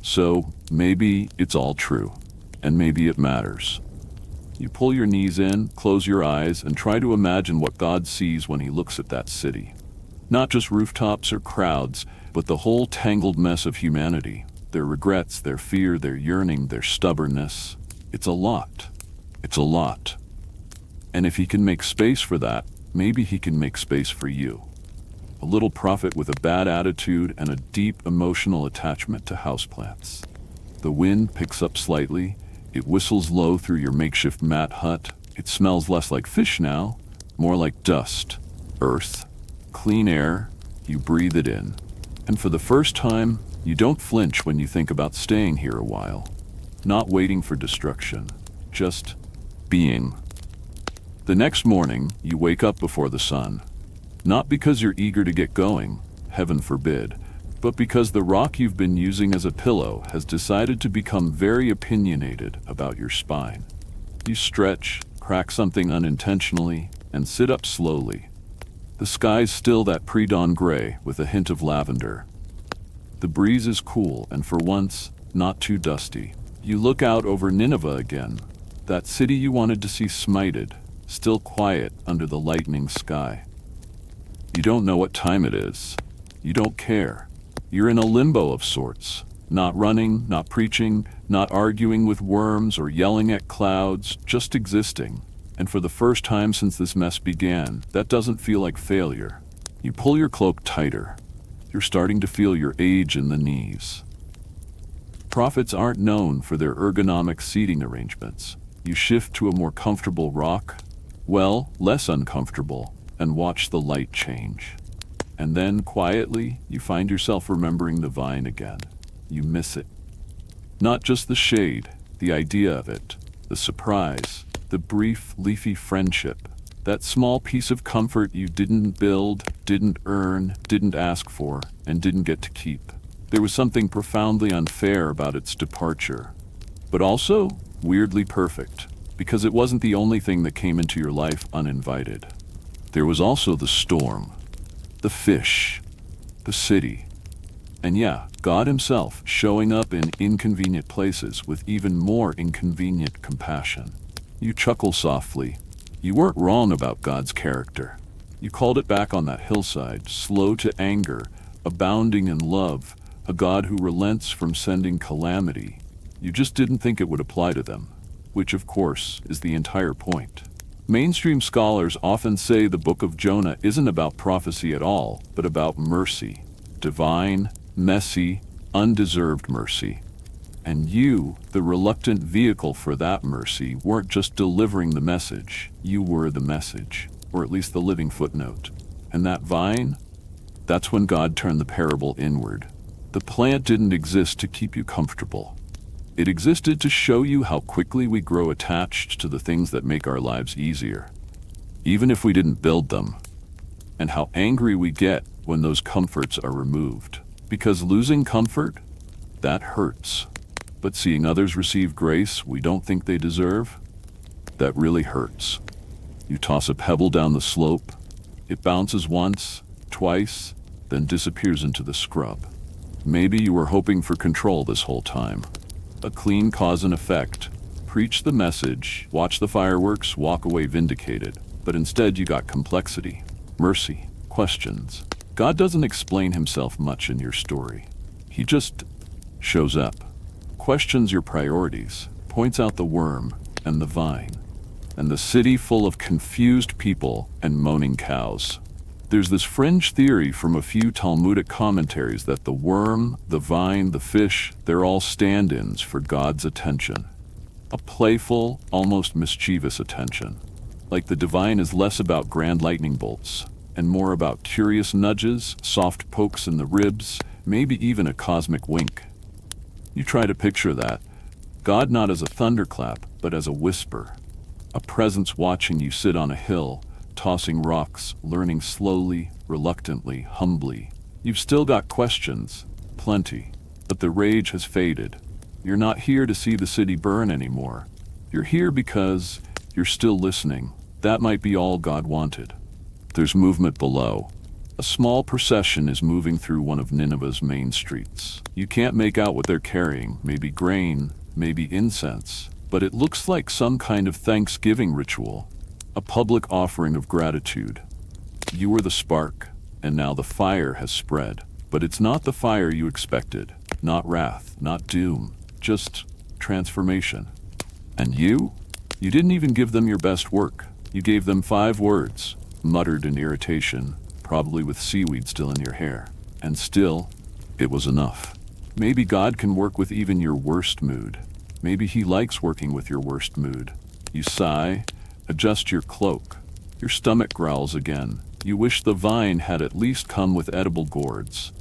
Speaker 1: So maybe it's all true, and maybe it matters. You pull your knees in, close your eyes, and try to imagine what God sees when he looks at that city. Not just rooftops or crowds, but the whole tangled mess of humanity. Their regrets, their fear, their yearning, their stubbornness. It's a lot. It's a lot. And if he can make space for that, maybe he can make space for you. A little prophet with a bad attitude and a deep emotional attachment to houseplants. The wind picks up slightly. It whistles low through your makeshift mat hut. It smells less like fish now, more like dust, earth, clean air. You breathe it in. And for the first time, you don't flinch when you think about staying here a while. Not waiting for destruction, just being. The next morning, you wake up before the sun. Not because you're eager to get going, heaven forbid, but because the rock you've been using as a pillow has decided to become very opinionated about your spine. You stretch, crack something unintentionally, and sit up slowly. The sky's still that pre-dawn gray with a hint of lavender. The breeze is cool and for once, not too dusty. You look out over Nineveh again, that city you wanted to see smited, still quiet under the lightning sky. You don't know what time it is. You don't care. You're in a limbo of sorts. Not running, not preaching, not arguing with worms or yelling at clouds, just existing. And for the first time since this mess began, that doesn't feel like failure. You pull your cloak tighter. You're starting to feel your age in the knees. Prophets aren't known for their ergonomic seating arrangements. You shift to a more comfortable rock, well, less uncomfortable, and watch the light change. And then, quietly, you find yourself remembering the vine again. You miss it. Not just the shade, the idea of it, the surprise, the brief, leafy friendship, that small piece of comfort you didn't build, didn't earn, didn't ask for, and didn't get to keep. There was something profoundly unfair about its departure, but also weirdly perfect, because it wasn't the only thing that came into your life uninvited. There was also the storm, the fish, the city, and yeah, God himself showing up in inconvenient places with even more inconvenient compassion. You chuckle softly. You weren't wrong about God's character. You called it back on that hillside, slow to anger, abounding in love, a God who relents from sending calamity. You just didn't think it would apply to them, which of course is the entire point. Mainstream scholars often say the book of Jonah isn't about prophecy at all, but about mercy. Divine, messy, undeserved mercy. And you, the reluctant vehicle for that mercy, weren't just delivering the message. You were the message, or at least the living footnote. And that vine? That's when God turned the parable inward. The plant didn't exist to keep you comfortable. It existed to show you how quickly we grow attached to the things that make our lives easier, even if we didn't build them, and how angry we get when those comforts are removed. Because losing comfort, that hurts. But seeing others receive grace we don't think they deserve, that really hurts. You toss a pebble down the slope, it bounces once, twice, then disappears into the scrub. Maybe you were hoping for control this whole time. A clean cause and effect. Preach the message, watch the fireworks, walk away vindicated. But instead you got complexity, mercy, questions. God doesn't explain himself much in your story. He just shows up, questions your priorities, points out the worm and the vine, and the city full of confused people and moaning cows. There's this fringe theory from a few Talmudic commentaries that the worm, the vine, the fish, they're all stand-ins for God's attention. A playful, almost mischievous attention. Like the divine is less about grand lightning bolts, and more about curious nudges, soft pokes in the ribs, maybe even a cosmic wink. You try to picture that. God not as a thunderclap, but as a whisper. A presence watching you sit on a hill, tossing rocks, learning slowly, reluctantly, humbly. You've still got questions, plenty, but the rage has faded. You're not here to see the city burn anymore. You're here because you're still listening. That might be all God wanted. There's movement below. A small procession is moving through one of Nineveh's main streets. You can't make out what they're carrying, maybe grain, maybe incense, but it looks like some kind of Thanksgiving ritual, a public offering of gratitude. You were the spark, and now the fire has spread. But it's not the fire you expected, not wrath, not doom, just transformation. And you didn't even give them your best work. You gave them 5 words, muttered in irritation, probably with seaweed still in your hair. And still, it was enough. Maybe God can work with even your worst mood. Maybe he likes working with your worst mood. You sigh, adjust your cloak. Your stomach growls again. You wish the vine had at least come with edible gourds.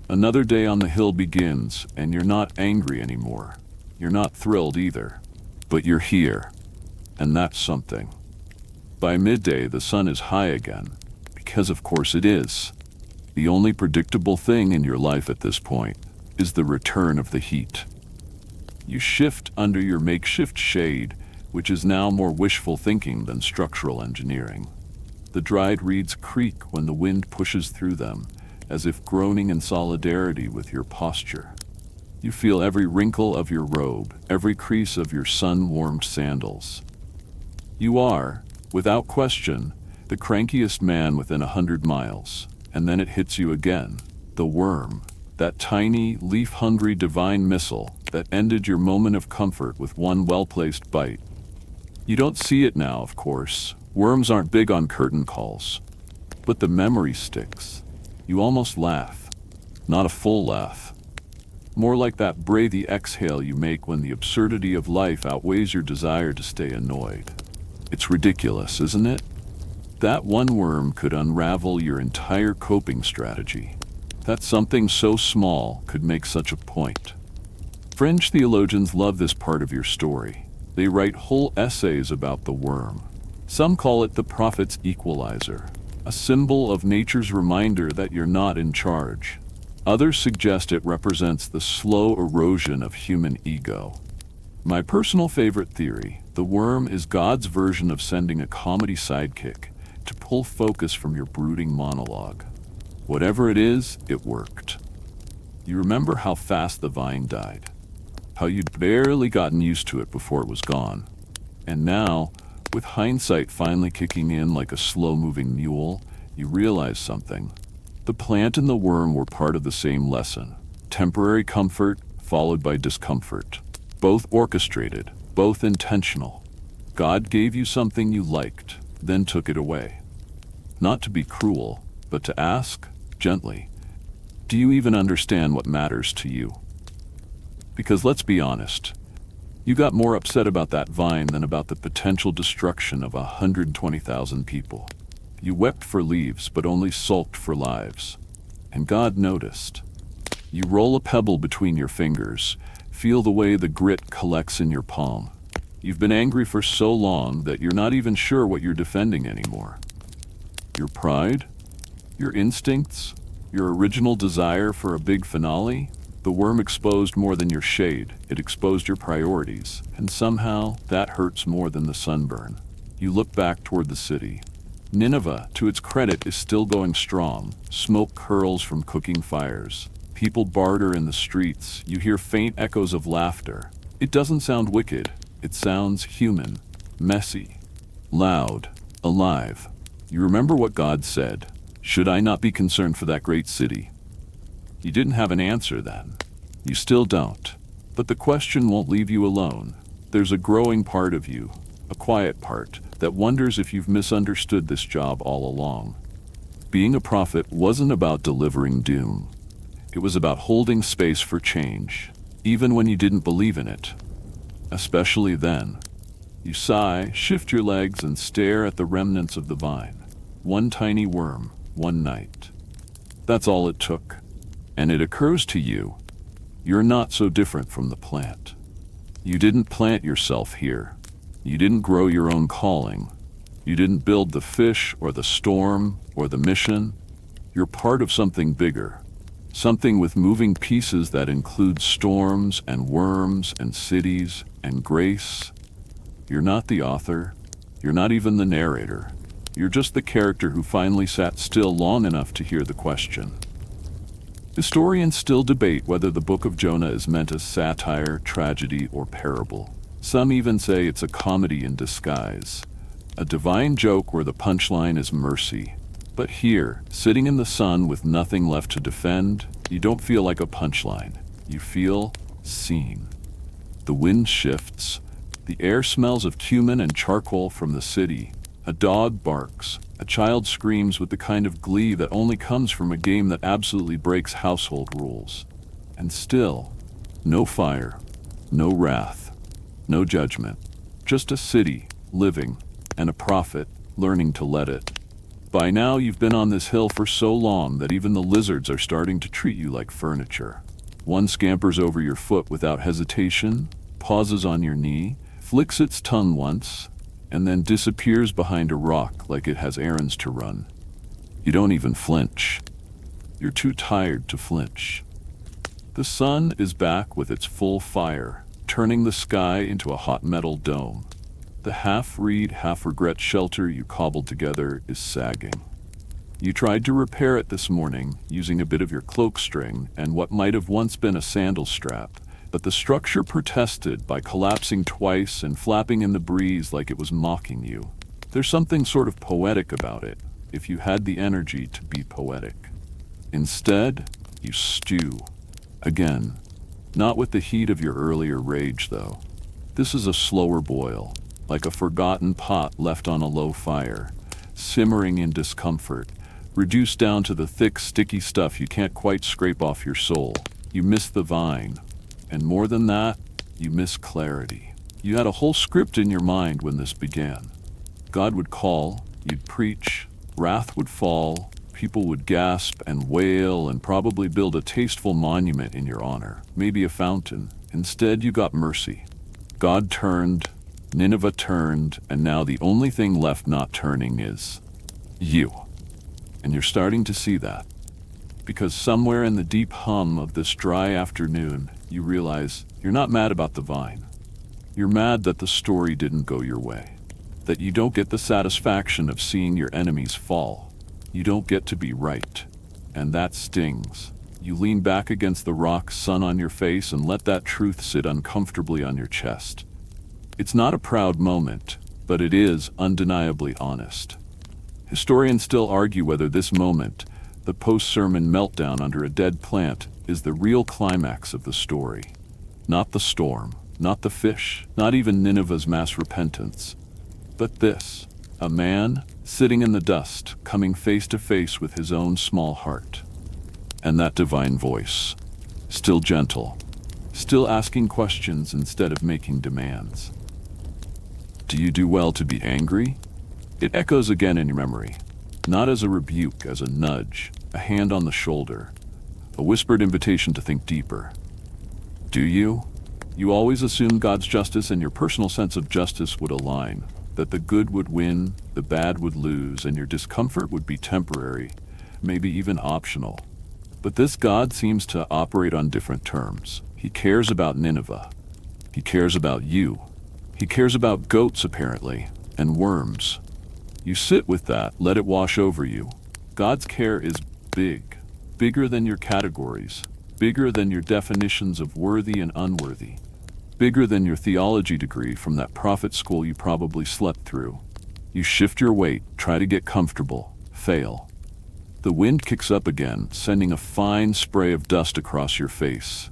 Speaker 1: Another day on the hill begins, and you're not angry anymore. You're not thrilled either. But you're here. And that's something. By midday, the sun is high again. Because of course it is. The only predictable thing in your life at this point is the return of the heat. You shift under your makeshift shade, which is now more wishful thinking than structural engineering. The dried reeds creak when the wind pushes through them, as if groaning in solidarity with your posture. You feel every wrinkle of your robe, every crease of your sun-warmed sandals. You are, without question, the crankiest man within 100 miles, and then it hits you again. The worm, that tiny, leaf-hungry divine missile that ended your moment of comfort with one well-placed bite. You don't see it now, of course. Worms aren't big on curtain calls. But the memory sticks. You almost laugh. Not a full laugh. More like that breathy exhale you make when the absurdity of life outweighs your desire to stay annoyed. It's ridiculous, isn't it? That one worm could unravel your entire coping strategy. That something so small could make such a point. French theologians love this part of your story. They write whole essays about the worm. Some call it the prophet's equalizer, a symbol of nature's reminder that you're not in charge. Others suggest it represents the slow erosion of human ego. My personal favorite theory, the worm is God's version of sending a comedy sidekick to pull focus from your brooding monologue. Whatever it is, it worked. You remember how fast the vine died, how you'd barely gotten used to it before it was gone. And now, with hindsight finally kicking in like a slow-moving mule, you realize something. The plant and the worm were part of the same lesson. Temporary comfort followed by discomfort. Both orchestrated, both intentional. God gave you something you liked, then took it away. Not to be cruel, but to ask, gently, do you even understand what matters to you? Because let's be honest, you got more upset about that vine than about the potential destruction of 120,000 people. You wept for leaves, but only sulked for lives. And God noticed. You roll a pebble between your fingers, feel the way the grit collects in your palm. You've been angry for so long that you're not even sure what you're defending anymore. Your pride? Your instincts? Your original desire for a big finale? The worm exposed more than your shade. It exposed your priorities. And somehow, that hurts more than the sunburn. You look back toward the city. Nineveh, to its credit, is still going strong. Smoke curls from cooking fires. People barter in the streets. You hear faint echoes of laughter. It doesn't sound wicked. It sounds human, messy, loud, alive. You remember what God said. Should I not be concerned for that great city? You didn't have an answer then. You still don't. But the question won't leave you alone. There's a growing part of you, a quiet part, that wonders if you've misunderstood this job all along. Being a prophet wasn't about delivering doom. It was about holding space for change, even when you didn't believe in it. Especially then. You sigh, shift your legs, and stare at the remnants of the vine. One tiny worm, one night. That's all it took. And it occurs to you, you're not so different from the plant. You didn't plant yourself here. You didn't grow your own calling. You didn't build the fish or the storm or the mission. You're part of something bigger. Something with moving pieces that include storms and worms and cities and grace. You're not the author. You're not even the narrator. You're just the character who finally sat still long enough to hear the question. Historians still debate whether the Book of Jonah is meant as satire, tragedy, or parable. Some even say it's a comedy in disguise, a divine joke where the punchline is mercy. But here, sitting in the sun with nothing left to defend, you don't feel like a punchline. You feel seen. The wind shifts. The air smells of cumin and charcoal from the city. A dog barks. A child screams with the kind of glee that only comes from a game that absolutely breaks household rules. And still, no fire, no wrath, no judgment. Just a city, living, and a prophet, learning to let it. By now, you've been on this hill for so long that even the lizards are starting to treat you like furniture. One scampers over your foot without hesitation, pauses on your knee, flicks its tongue once, and then disappears behind a rock like it has errands to run. You don't even flinch. You're too tired to flinch. The sun is back with its full fire, turning the sky into a hot metal dome. The half-reed, half-regret shelter you cobbled together is sagging. You tried to repair it this morning using a bit of your cloak string and what might have once been a sandal strap, but the structure protested by collapsing twice and flapping in the breeze like it was mocking you. There's something sort of poetic about it, if you had the energy to be poetic. Instead, you stew. Again, not with the heat of your earlier rage, though. This is a slower boil, like a forgotten pot left on a low fire, simmering in discomfort, reduced down to the thick, sticky stuff you can't quite scrape off your soul. You miss the vine. And more than that, you miss clarity. You had a whole script in your mind when this began. God would call, you'd preach, wrath would fall, people would gasp and wail and probably build a tasteful monument in your honor, maybe a fountain. Instead, you got mercy. God turned, Nineveh turned, and now the only thing left not turning is you. And you're starting to see that. Because somewhere in the deep hum of this dry afternoon, you realize you're not mad about the vine. You're mad that the story didn't go your way. That you don't get the satisfaction of seeing your enemies fall. You don't get to be right. And that stings. You lean back against the rock, sun on your face, and let that truth sit uncomfortably on your chest. It's not a proud moment, but it is undeniably honest. Historians still argue whether this moment, the post-sermon meltdown under a dead plant, is the real climax of the story. Not the storm, not the fish, not even Nineveh's mass repentance, but this, a man sitting in the dust, coming face to face with his own small heart. And that divine voice, still gentle, still asking questions instead of making demands. Do you do well to be angry? It echoes again in your memory, not as a rebuke, as a nudge, a hand on the shoulder, a whispered invitation to think deeper. Do you? You always assume God's justice and your personal sense of justice would align, that the good would win, the bad would lose, and your discomfort would be temporary, maybe even optional. But this God seems to operate on different terms. He cares about Nineveh. He cares about you. He cares about goats, apparently, and worms. You sit with that, let it wash over you. God's care is big, bigger than your categories, bigger than your definitions of worthy and unworthy, bigger than your theology degree from that prophet school you probably slept through. You shift your weight, try to get comfortable, fail. The wind kicks up again, sending a fine spray of dust across your face.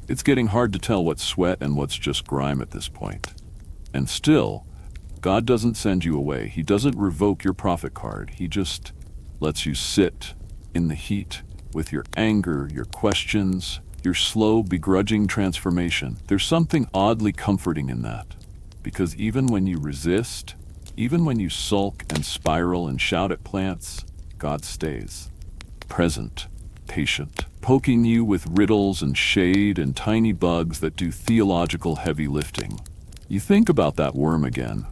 Speaker 1: It's getting hard to tell what's sweat and what's just grime at this point. And still, God doesn't send you away. He doesn't revoke your prophet card. He just lets you sit in the heat with your anger, your questions, your slow, begrudging transformation. There's something oddly comforting in that. Because even when you resist, even when you sulk and spiral and shout at plants, God stays. Present, patient, poking you with riddles and shade and tiny bugs that do theological heavy lifting. You think about that worm again.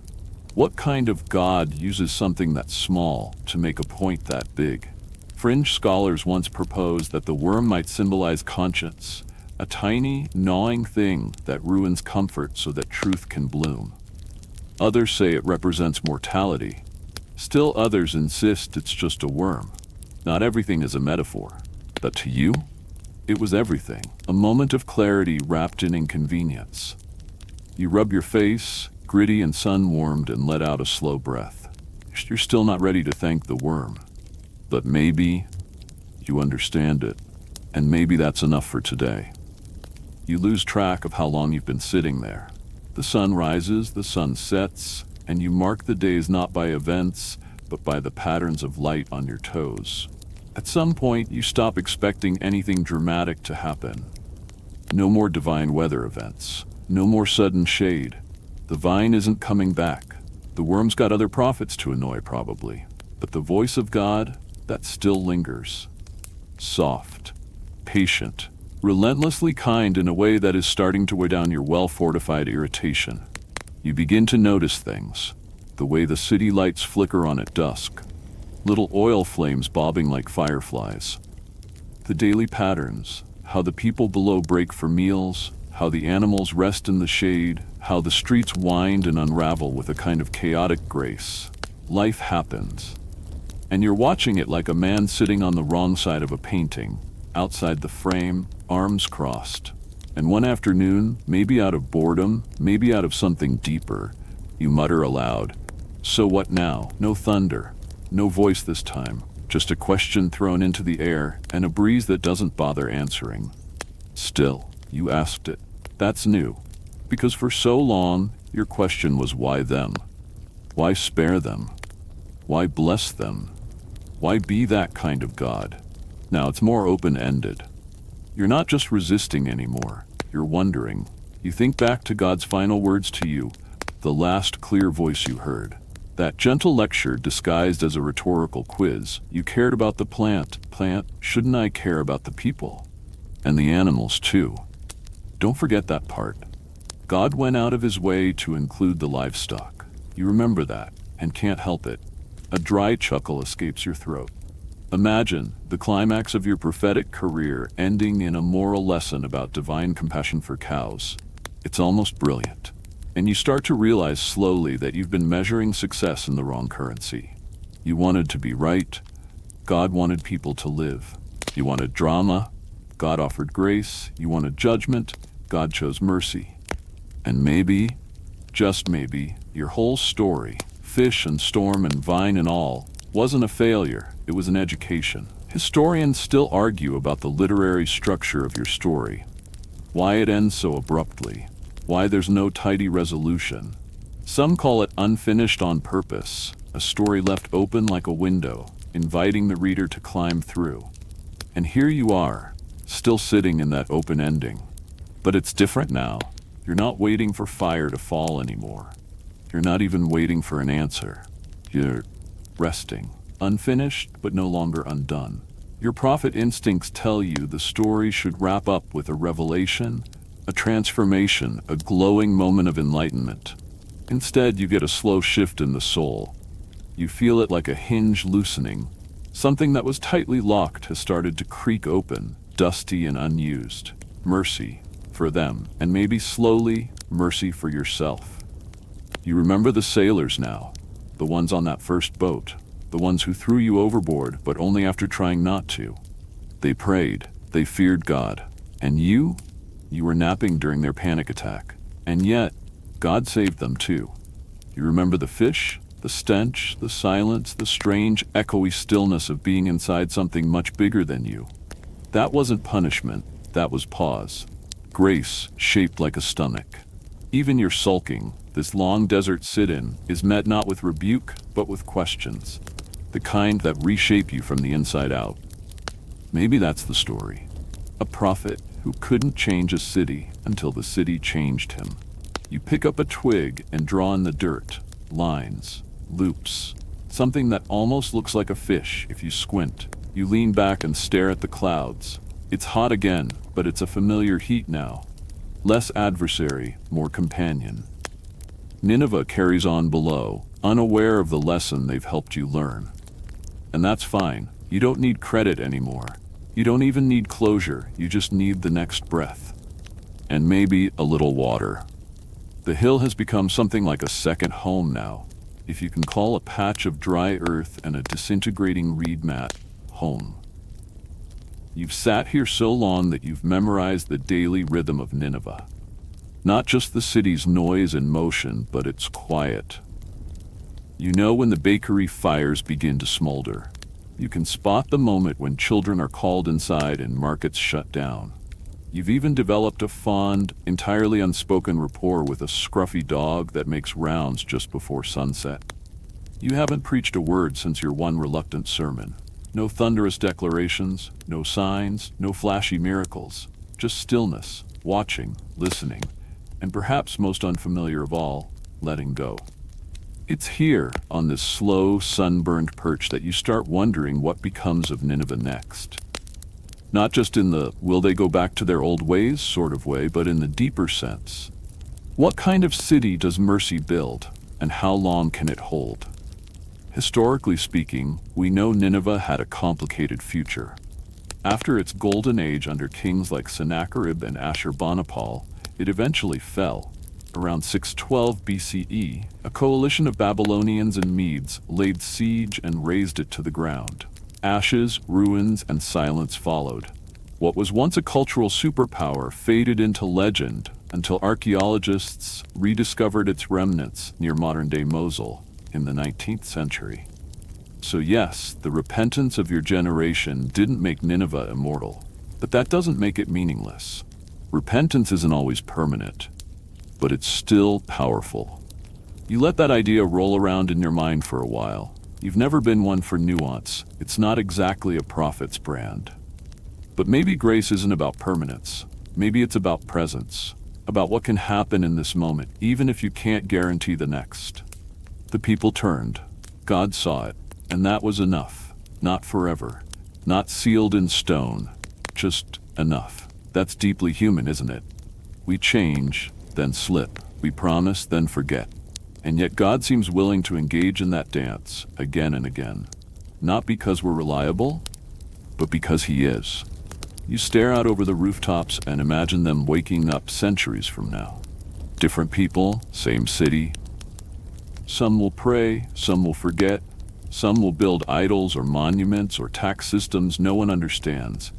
Speaker 1: What kind of God uses something that small to make a point that big? Fringe scholars once proposed that the worm might symbolize conscience, a tiny, gnawing thing that ruins comfort so that truth can bloom. Others say it represents mortality, Still others insist it's just a worm. Not everything is a metaphor. But to you, it was everything. A moment of clarity wrapped in inconvenience. You rub your face, gritty and sun-warmed, and let out a slow breath. You're still not ready to thank the worm. But maybe you understand it, and maybe that's enough for today. You lose track of how long you've been sitting there. The sun rises, the sun sets, and you mark the days not by events, but by the patterns of light on your toes. At some point, you stop expecting anything dramatic to happen. No more divine weather events. No more sudden shade. The vine isn't coming back. The worm's got other prophets to annoy, probably. But the voice of God, that still lingers. Soft, patient, relentlessly kind in a way that is starting to weigh down your well-fortified irritation. You begin to notice things. The way the city lights flicker on at dusk. Little oil flames bobbing like fireflies. The daily patterns, how the people below break for meals, how the animals rest in the shade, how the streets wind and unravel with a kind of chaotic grace. Life happens. And you're watching it like a man sitting on the wrong side of a painting, outside the frame, arms crossed. And one afternoon, maybe out of boredom, maybe out of something deeper, you mutter aloud, "So what now?" No thunder. No voice this time, just a question thrown into the air and a breeze that doesn't bother answering. Still, you asked it. That's new. Because for so long, your question was why them? Why spare them? Why bless them? Why be that kind of God? Now it's more open-ended. You're not just resisting anymore, you're wondering. You think back to God's final words to you, the last clear voice you heard. That gentle lecture disguised as a rhetorical quiz. You cared about the plant. Shouldn't I care about the people? And the animals too. Don't forget that part. God went out of his way to include the livestock. You remember that, and can't help it. A dry chuckle escapes your throat. Imagine the climax of your prophetic career ending in a moral lesson about divine compassion for cows. It's almost brilliant. And you start to realize slowly that you've been measuring success in the wrong currency. You wanted to be right. God wanted people to live. You wanted drama. God offered grace. You wanted judgment. God chose mercy. And maybe, just maybe, your whole story, fish and storm and vine and all, wasn't a failure. It was an education. Historians still argue about the literary structure of your story. Why it ends so abruptly. Why there's no tidy resolution. Some call it unfinished on purpose, a story left open like a window, inviting the reader to climb through. And here you are, still sitting in that open ending. But it's different now. You're not waiting for fire to fall anymore. You're not even waiting for an answer. You're resting, unfinished but no longer undone. Your prophet instincts tell you the story should wrap up with a revelation, a transformation, a glowing moment of enlightenment. Instead, you get a slow shift in the soul. You feel it like a hinge loosening. Something that was tightly locked has started to creak open, dusty and unused. Mercy for them, and maybe slowly, mercy for yourself. You remember the sailors now, the ones on that first boat, the ones who threw you overboard, but only after trying not to. They prayed, they feared God, and you were napping during their panic attack. And yet, God saved them too. You remember the fish, the stench, the silence, the strange, echoey stillness of being inside something much bigger than you. That wasn't punishment, that was pause. Grace shaped like a stomach. Even your sulking, this long desert sit-in, is met not with rebuke, but with questions. The kind that reshape you from the inside out. Maybe that's the story. A prophet who couldn't change a city until the city changed him. You pick up a twig and draw in the dirt, lines, loops, something that almost looks like a fish if you squint. You lean back and stare at the clouds. It's hot again, but it's a familiar heat now. Less adversary, more companion. Nineveh carries on below, unaware of the lesson they've helped you learn. And that's fine. You don't need credit anymore. You don't even need closure, you just need the next breath. And maybe a little water. The hill has become something like a second home now. if you can call a patch of dry earth and a disintegrating reed mat home. You've sat here so long that you've memorized the daily rhythm of Nineveh. Not just the city's noise and motion, but its quiet. You know when the bakery fires begin to smolder. You can spot the moment when children are called inside and markets shut down. You've even developed a fond, entirely unspoken rapport with a scruffy dog that makes rounds just before sunset. You haven't preached a word since your one reluctant sermon. No thunderous declarations, no signs, no flashy miracles. Just stillness, watching, listening, and perhaps most unfamiliar of all, letting go. It's here, on this slow, sunburned perch, that you start wondering what becomes of Nineveh next. Not just in the will they go back to their old ways sort of way, but in the deeper sense. What kind of city does mercy build, and how long can it hold? Historically speaking, we know Nineveh had a complicated future. After its golden age under kings like Sennacherib and Ashurbanipal, it eventually fell. Around 612 BCE, a coalition of Babylonians and Medes laid siege and razed it to the ground. Ashes, ruins, and silence followed. What was once a cultural superpower faded into legend until archaeologists rediscovered its remnants near modern-day Mosul in the 19th century. So yes, the repentance of your generation didn't make Nineveh immortal, but that doesn't make it meaningless. Repentance isn't always permanent, but it's still powerful. You let that idea roll around in your mind for a while. You've never been one for nuance. It's not exactly a prophet's brand. But maybe grace isn't about permanence. Maybe it's about presence, about what can happen in this moment, even if you can't guarantee the next. The people turned. God saw it, and that was enough. Not forever. Not sealed in stone. Just enough. That's deeply human, isn't it? We change, then slip. We promise, then forget. And yet God seems willing to engage in that dance again and again. Not because we're reliable, but because He is. You stare out over the rooftops and imagine them waking up centuries from now. Different people, same city. Some will pray, some will forget, some will build idols or monuments or tax systems no one understands.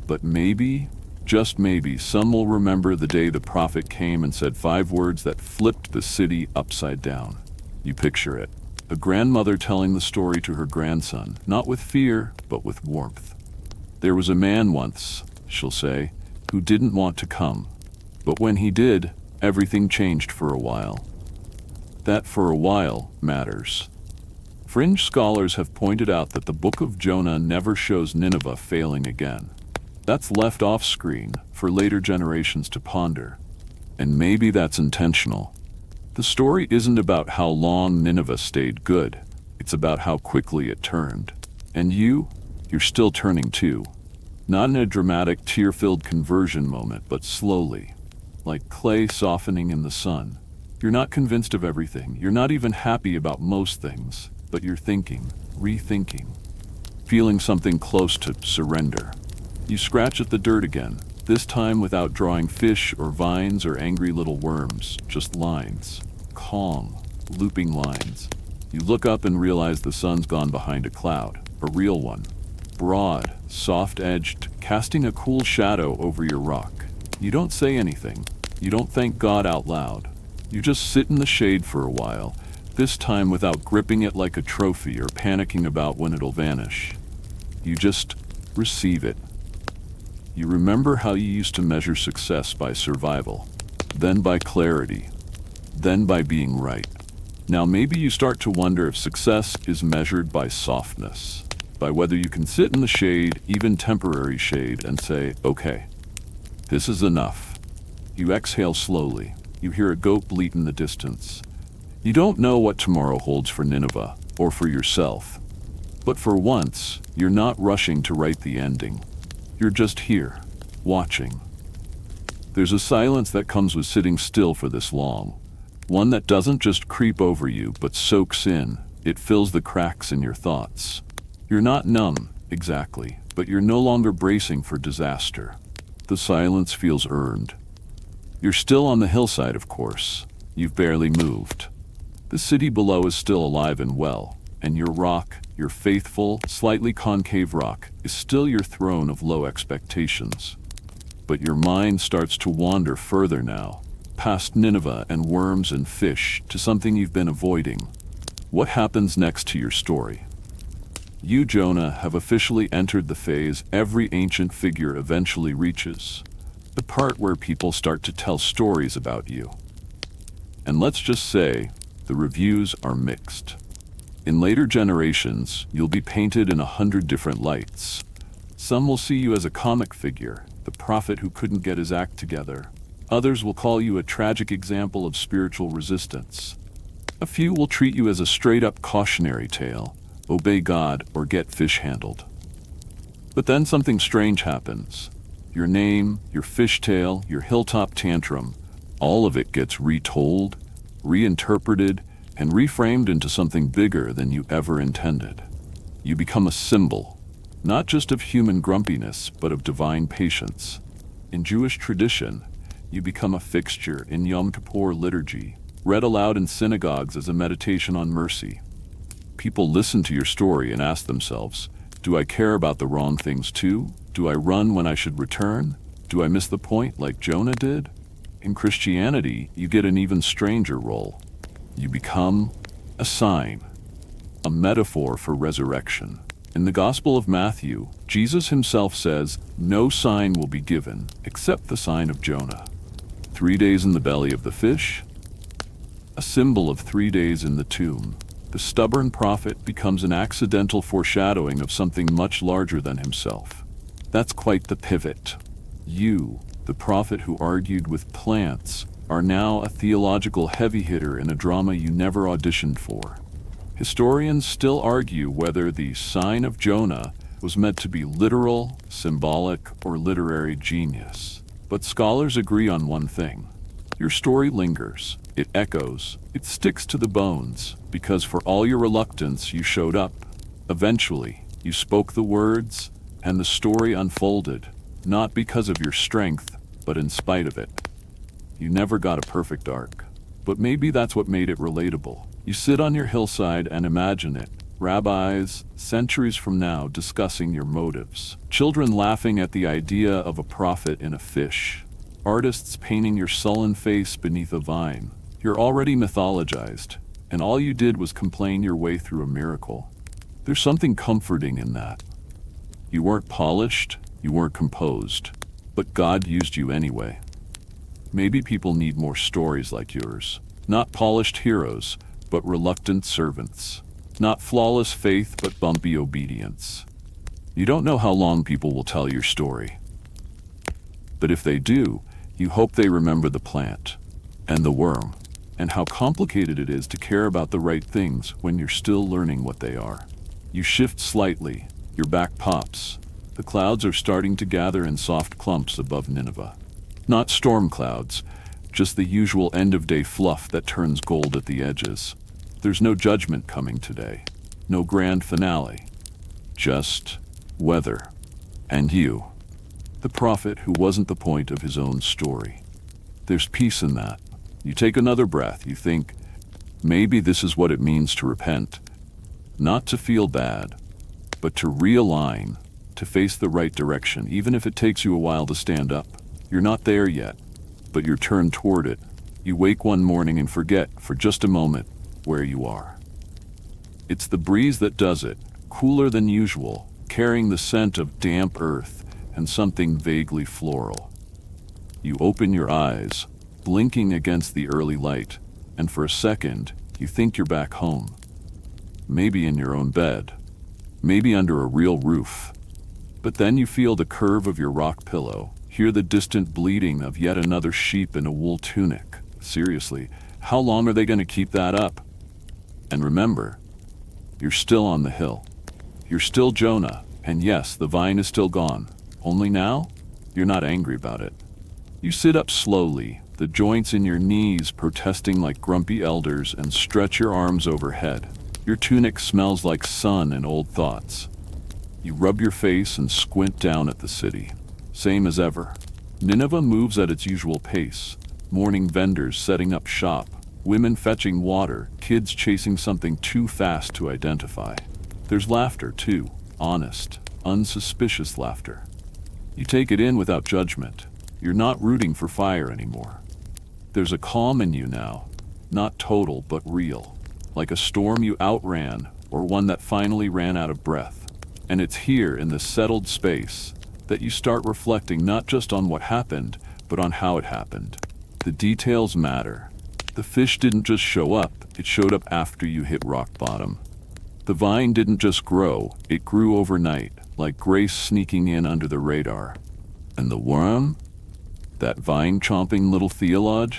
Speaker 1: But maybe, just maybe, some will remember the day the prophet came and said 5 words that flipped the city upside down. You picture it. A grandmother telling the story to her grandson, not with fear, but with warmth. There was a man once, she'll say, who didn't want to come. But when he did, everything changed for a while. That for a while matters. Fringe scholars have pointed out that the book of Jonah never shows Nineveh failing again. That's left off screen for later generations to ponder. And maybe that's intentional. The story isn't about how long Nineveh stayed good. It's about how quickly it turned. And you're still turning too. Not in a dramatic, tear-filled conversion moment, but slowly, like clay softening in the sun. You're not convinced of everything. You're not even happy about most things, but you're thinking, rethinking, feeling something close to surrender. You scratch at the dirt again, this time without drawing fish or vines or angry little worms, just lines. Calm, looping lines. You look up and realize the sun's gone behind a cloud, a real one. Broad, soft-edged, casting a cool shadow over your rock. You don't say anything. You don't thank God out loud. You just sit in the shade for a while, this time without gripping it like a trophy or panicking about when it'll vanish. You just receive it. You remember how you used to measure success by survival, then by clarity, then by being right. Now maybe you start to wonder if success is measured by softness, by whether you can sit in the shade, even temporary shade, and say, okay, this is enough. You exhale slowly. You hear a goat bleat in the distance. You don't know what tomorrow holds for Nineveh, or for yourself. But for once, you're not rushing to write the ending. You're just here, watching. There's a silence that comes with sitting still for this long. One that doesn't just creep over you, but soaks in. It fills the cracks in your thoughts. You're not numb, exactly, but you're no longer bracing for disaster. The silence feels earned. You're still on the hillside, of course. You've barely moved. The city below is still alive and well, and your rock, your faithful, slightly concave rock, is still your throne of low expectations. But your mind starts to wander further now, past Nineveh and worms and fish, to something you've been avoiding. What happens next to your story? You, Jonah, have officially entered the phase every ancient figure eventually reaches, the part where people start to tell stories about you. And let's just say, the reviews are mixed. In later generations, you'll be painted in 100 different lights. Some will see you as a comic figure, the prophet who couldn't get his act together. Others will call you a tragic example of spiritual resistance. A few will treat you as a straight-up cautionary tale, obey God or get fish handled. But then something strange happens. Your name, your fishtail, your hilltop tantrum, all of it gets retold, reinterpreted, and reframed into something bigger than you ever intended. You become a symbol, not just of human grumpiness, but of divine patience. In Jewish tradition, you become a fixture in Yom Kippur liturgy, read aloud in synagogues as a meditation on mercy. People listen to your story and ask themselves, do I care about the wrong things too? Do I run when I should return? Do I miss the point like Jonah did? In Christianity, you get an even stranger role. You become a sign, a metaphor for resurrection. In the Gospel of Matthew, Jesus himself says, no sign will be given except the sign of Jonah. 3 days in the belly of the fish, a symbol of 3 days in the tomb. The stubborn prophet becomes an accidental foreshadowing of something much larger than himself. That's quite the pivot. You, the prophet who argued with plants, are now a theological heavy hitter in a drama you never auditioned for. Historians still argue whether the sign of Jonah was meant to be literal, symbolic, or literary genius. But scholars agree on one thing. Your story lingers, it echoes, it sticks to the bones, because for all your reluctance, you showed up. Eventually, you spoke the words, and the story unfolded, not because of your strength, but in spite of it. You never got a perfect arc, but maybe that's what made it relatable. You sit on your hillside and imagine it. Rabbis, centuries from now, discussing your motives. Children laughing at the idea of a prophet in a fish. Artists painting your sullen face beneath a vine. You're already mythologized, and all you did was complain your way through a miracle. There's something comforting in that. You weren't polished, you weren't composed, but God used you anyway. Maybe people need more stories like yours. Not polished heroes, but reluctant servants. Not flawless faith, but bumpy obedience. You don't know how long people will tell your story. But if they do, you hope they remember the plant, and the worm, and how complicated it is to care about the right things when you're still learning what they are. You shift slightly, your back pops. The clouds are starting to gather in soft clumps above Nineveh. Not storm clouds, just the usual end-of-day fluff that turns gold at the edges. There's no judgment coming today, no grand finale. Just weather, and you, the prophet who wasn't the point of his own story. There's peace in that. You take another breath, you think, maybe this is what it means to repent. Not to feel bad, but to realign, to face the right direction, even if it takes you a while to stand up. You're not there yet, but you're turned toward it. You wake one morning and forget, for just a moment, where you are. It's the breeze that does it, cooler than usual, carrying the scent of damp earth and something vaguely floral. You open your eyes, blinking against the early light, and for a second, you think you're back home. Maybe in your own bed, maybe under a real roof. But then you feel the curve of your rock pillow, hear the distant bleating of yet another sheep in a wool tunic. Seriously, how long are they going to keep that up? And remember, you're still on the hill. You're still Jonah, and yes, the vine is still gone. Only now, you're not angry about it. You sit up slowly, the joints in your knees protesting like grumpy elders, and stretch your arms overhead. Your tunic smells like sun and old thoughts. You rub your face and squint down at the city. Same as ever. Nineveh moves at its usual pace. Morning vendors setting up shop. Women fetching water, kids chasing something too fast to identify. There's laughter, too. Honest, unsuspicious laughter. You take it in without judgment. You're not rooting for fire anymore. There's a calm in you now, not total but real, like a storm you outran or one that finally ran out of breath. And it's here in this settled space that you start reflecting not just on what happened, but on how it happened. The details matter. The fish didn't just show up, it showed up after you hit rock bottom. The vine didn't just grow, it grew overnight, like grace sneaking in under the radar. And the worm? That vine-chomping little theologue?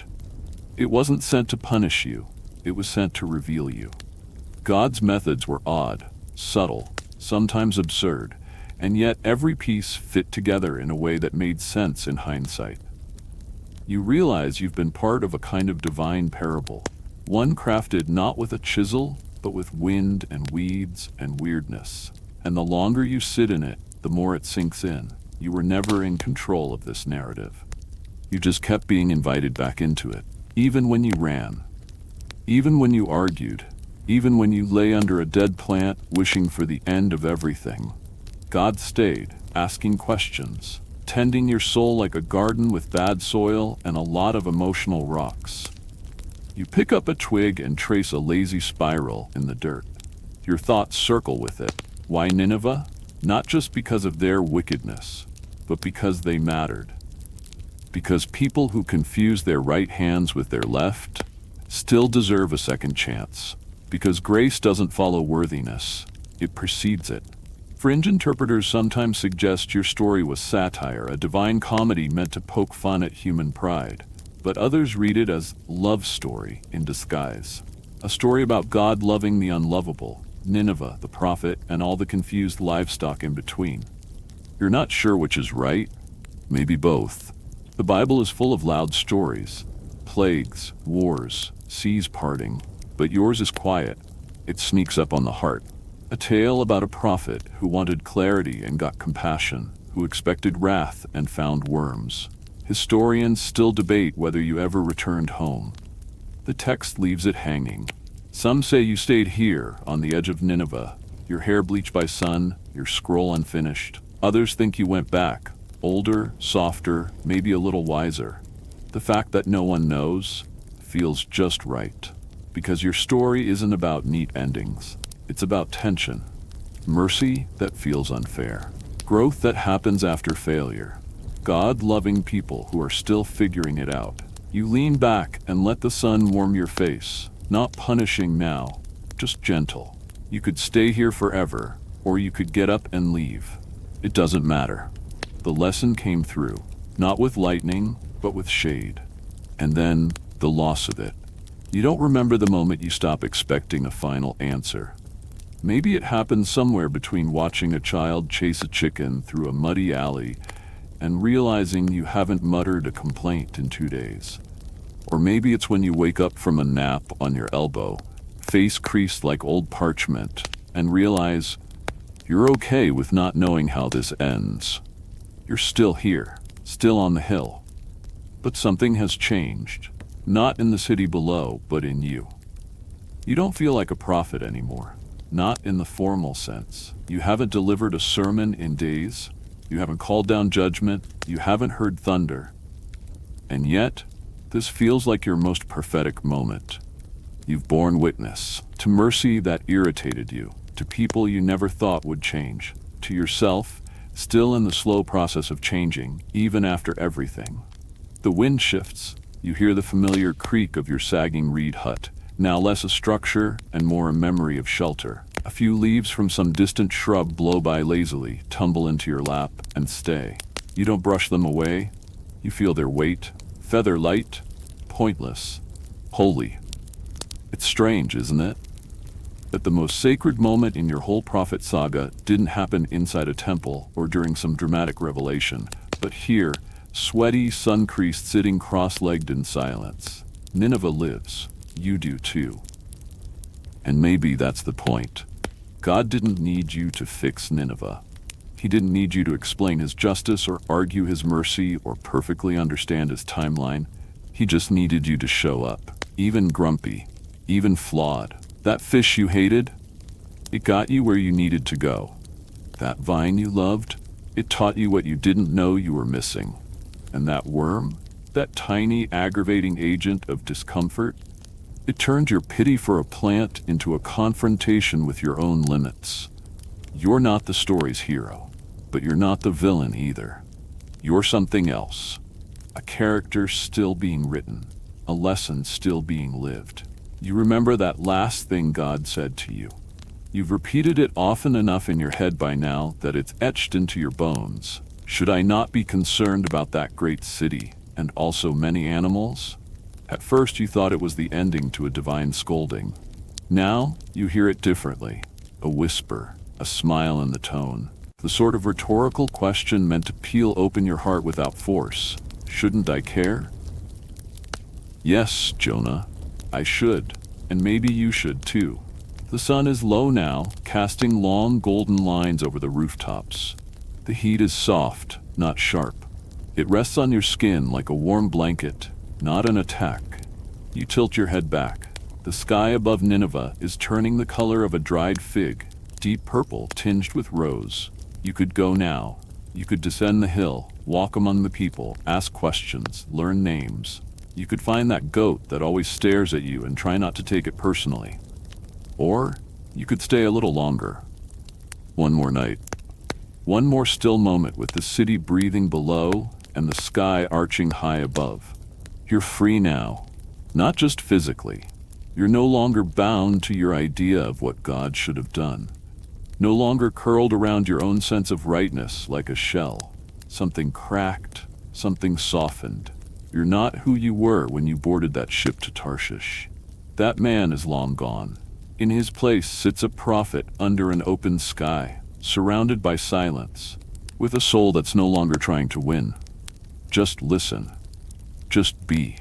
Speaker 1: It wasn't sent to punish you, it was sent to reveal you. God's methods were odd, subtle, sometimes absurd, and yet every piece fit together in a way that made sense in hindsight. You realize you've been part of a kind of divine parable, one crafted not with a chisel, but with wind and weeds and weirdness. And the longer you sit in it, the more it sinks in. You were never in control of this narrative. You just kept being invited back into it, even when you ran, even when you argued, even when you lay under a dead plant wishing for the end of everything. God stayed, asking questions, tending your soul like a garden with bad soil and a lot of emotional rocks. You pick up a twig and trace a lazy spiral in the dirt. Your thoughts circle with it. Why Nineveh? Not just because of their wickedness, but because they mattered. Because people who confuse their right hands with their left still deserve a second chance. Because grace doesn't follow worthiness, it precedes it. Fringe interpreters sometimes suggest your story was satire, a divine comedy meant to poke fun at human pride. But others read it as love story in disguise. A story about God loving the unlovable, Nineveh, the prophet, and all the confused livestock in between. You're not sure which is right? Maybe both. The Bible is full of loud stories. Plagues, wars, seas parting. But yours is quiet. It sneaks up on the heart. A tale about a prophet who wanted clarity and got compassion, who expected wrath and found worms. Historians still debate whether you ever returned home. The text leaves it hanging. Some say you stayed here, on the edge of Nineveh, your hair bleached by sun, your scroll unfinished. Others think you went back, older, softer, maybe a little wiser. The fact that no one knows feels just right. Because your story isn't about neat endings. It's about tension, mercy that feels unfair, growth that happens after failure, God-loving people who are still figuring it out. You lean back and let the sun warm your face, not punishing now, just gentle. You could stay here forever, or you could get up and leave. It doesn't matter. The lesson came through, not with lightning, but with shade. And then, the loss of it. You don't remember the moment you stop expecting a final answer. Maybe it happened somewhere between watching a child chase a chicken through a muddy alley and realizing you haven't muttered a complaint in 2 days. Or maybe it's when you wake up from a nap on your elbow, face creased like old parchment, and realize you're okay with not knowing how this ends. You're still here, still on the hill. But something has changed, not in the city below, but in you. You don't feel like a prophet anymore. Not in the formal sense. You haven't delivered a sermon in days. You haven't called down judgment. You haven't heard thunder. And yet, this feels like your most prophetic moment. You've borne witness to mercy that irritated you, to people you never thought would change, to yourself, still in the slow process of changing, even after everything. The wind shifts. You hear the familiar creak of your sagging reed hut, now less a structure and more a memory of shelter. A few leaves from some distant shrub blow by lazily, tumble into your lap, and stay. You don't brush them away. You feel their weight, feather light, pointless, holy. It's strange, isn't it? That the most sacred moment in your whole prophet saga didn't happen inside a temple or during some dramatic revelation, but here, sweaty, sun-creased, sitting cross-legged in silence. Nineveh lives. You do too. And maybe that's the point. God didn't need you to fix Nineveh. He didn't need you to explain his justice or argue his mercy or perfectly understand his timeline. He just needed you to show up. even grumpy, even flawed. That fish you hated, it got you where you needed to go. That vine you loved, it taught you what you didn't know you were missing. And that worm, that tiny aggravating agent of discomfort, it turned your pity for a plant into a confrontation with your own limits. You're not the story's hero, but you're not the villain either. You're something else. A character still being written, a lesson still being lived. You remember that last thing God said to you. You've repeated it often enough in your head by now that it's etched into your bones. Should I not be concerned about that great city and also many animals? At first you thought it was the ending to a divine scolding. Now you hear it differently. A whisper, a smile in the tone. The sort of rhetorical question meant to peel open your heart without force. Shouldn't I care? Yes, Jonah, I should, and maybe you should too. The sun is low now, casting long golden lines over the rooftops. The heat is soft, not sharp. It rests on your skin like a warm blanket, not an attack. You tilt your head back. The sky above Nineveh is turning the color of a dried fig, deep purple tinged with rose. You could go now. You could descend the hill, walk among the people, ask questions, learn names. You could find that goat that always stares at you and try not to take it personally. Or you could stay a little longer. One more night. One more still moment with the city breathing below and the sky arching high above. You're free now, not just physically. You're no longer bound to your idea of what God should have done. No longer curled around your own sense of rightness like a shell. Something cracked, something softened. You're not who you were when you boarded that ship to Tarshish. That man is long gone. In his place sits a prophet under an open sky, surrounded by silence, with a soul that's no longer trying to win. Just listen. Just be.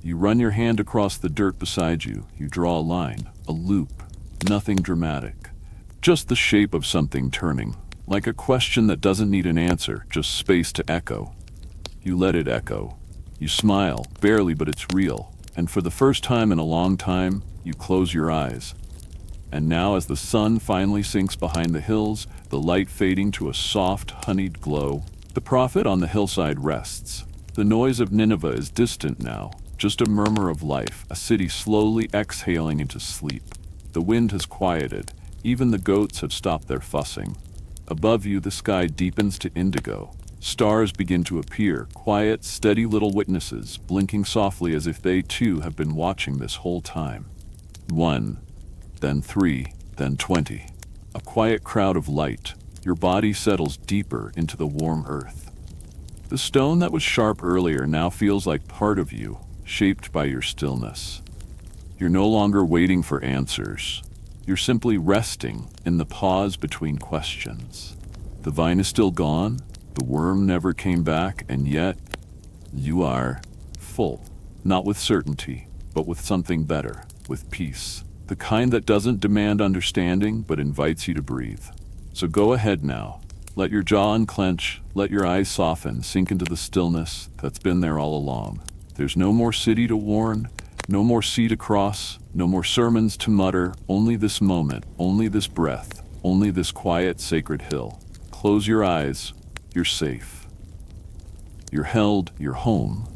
Speaker 1: You run your hand across the dirt beside you. You draw a line, a loop, nothing dramatic. Just the shape of something turning, like a question that doesn't need an answer, just space to echo. You let it echo. You smile, barely, but it's real. And for the first time in a long time, you close your eyes. And now as the sun finally sinks behind the hills, the light fading to a soft, honeyed glow, the prophet on the hillside rests. The noise of Nineveh is distant now, just a murmur of life, a city slowly exhaling into sleep. The wind has quieted. Even the goats have stopped their fussing. Above you, the sky deepens to indigo. Stars begin to appear, quiet, steady little witnesses, blinking softly as if they too have been watching this whole time. 1, then 3, then 20. A quiet crowd of light. Your body settles deeper into the warm earth. The stone that was sharp earlier now feels like part of you, shaped by your stillness. You're no longer waiting for answers. You're simply resting in the pause between questions. The vine is still gone, the worm never came back, and yet you are full. Not with certainty, but with something better, with peace. The kind that doesn't demand understanding, but invites you to breathe. So go ahead now. Let your jaw unclench, let your eyes soften, sink into the stillness that's been there all along. There's no more city to warn, no more sea to cross, no more sermons to mutter, only this moment, only this breath, only this quiet, sacred hill. Close your eyes, you're safe. You're held, you're home,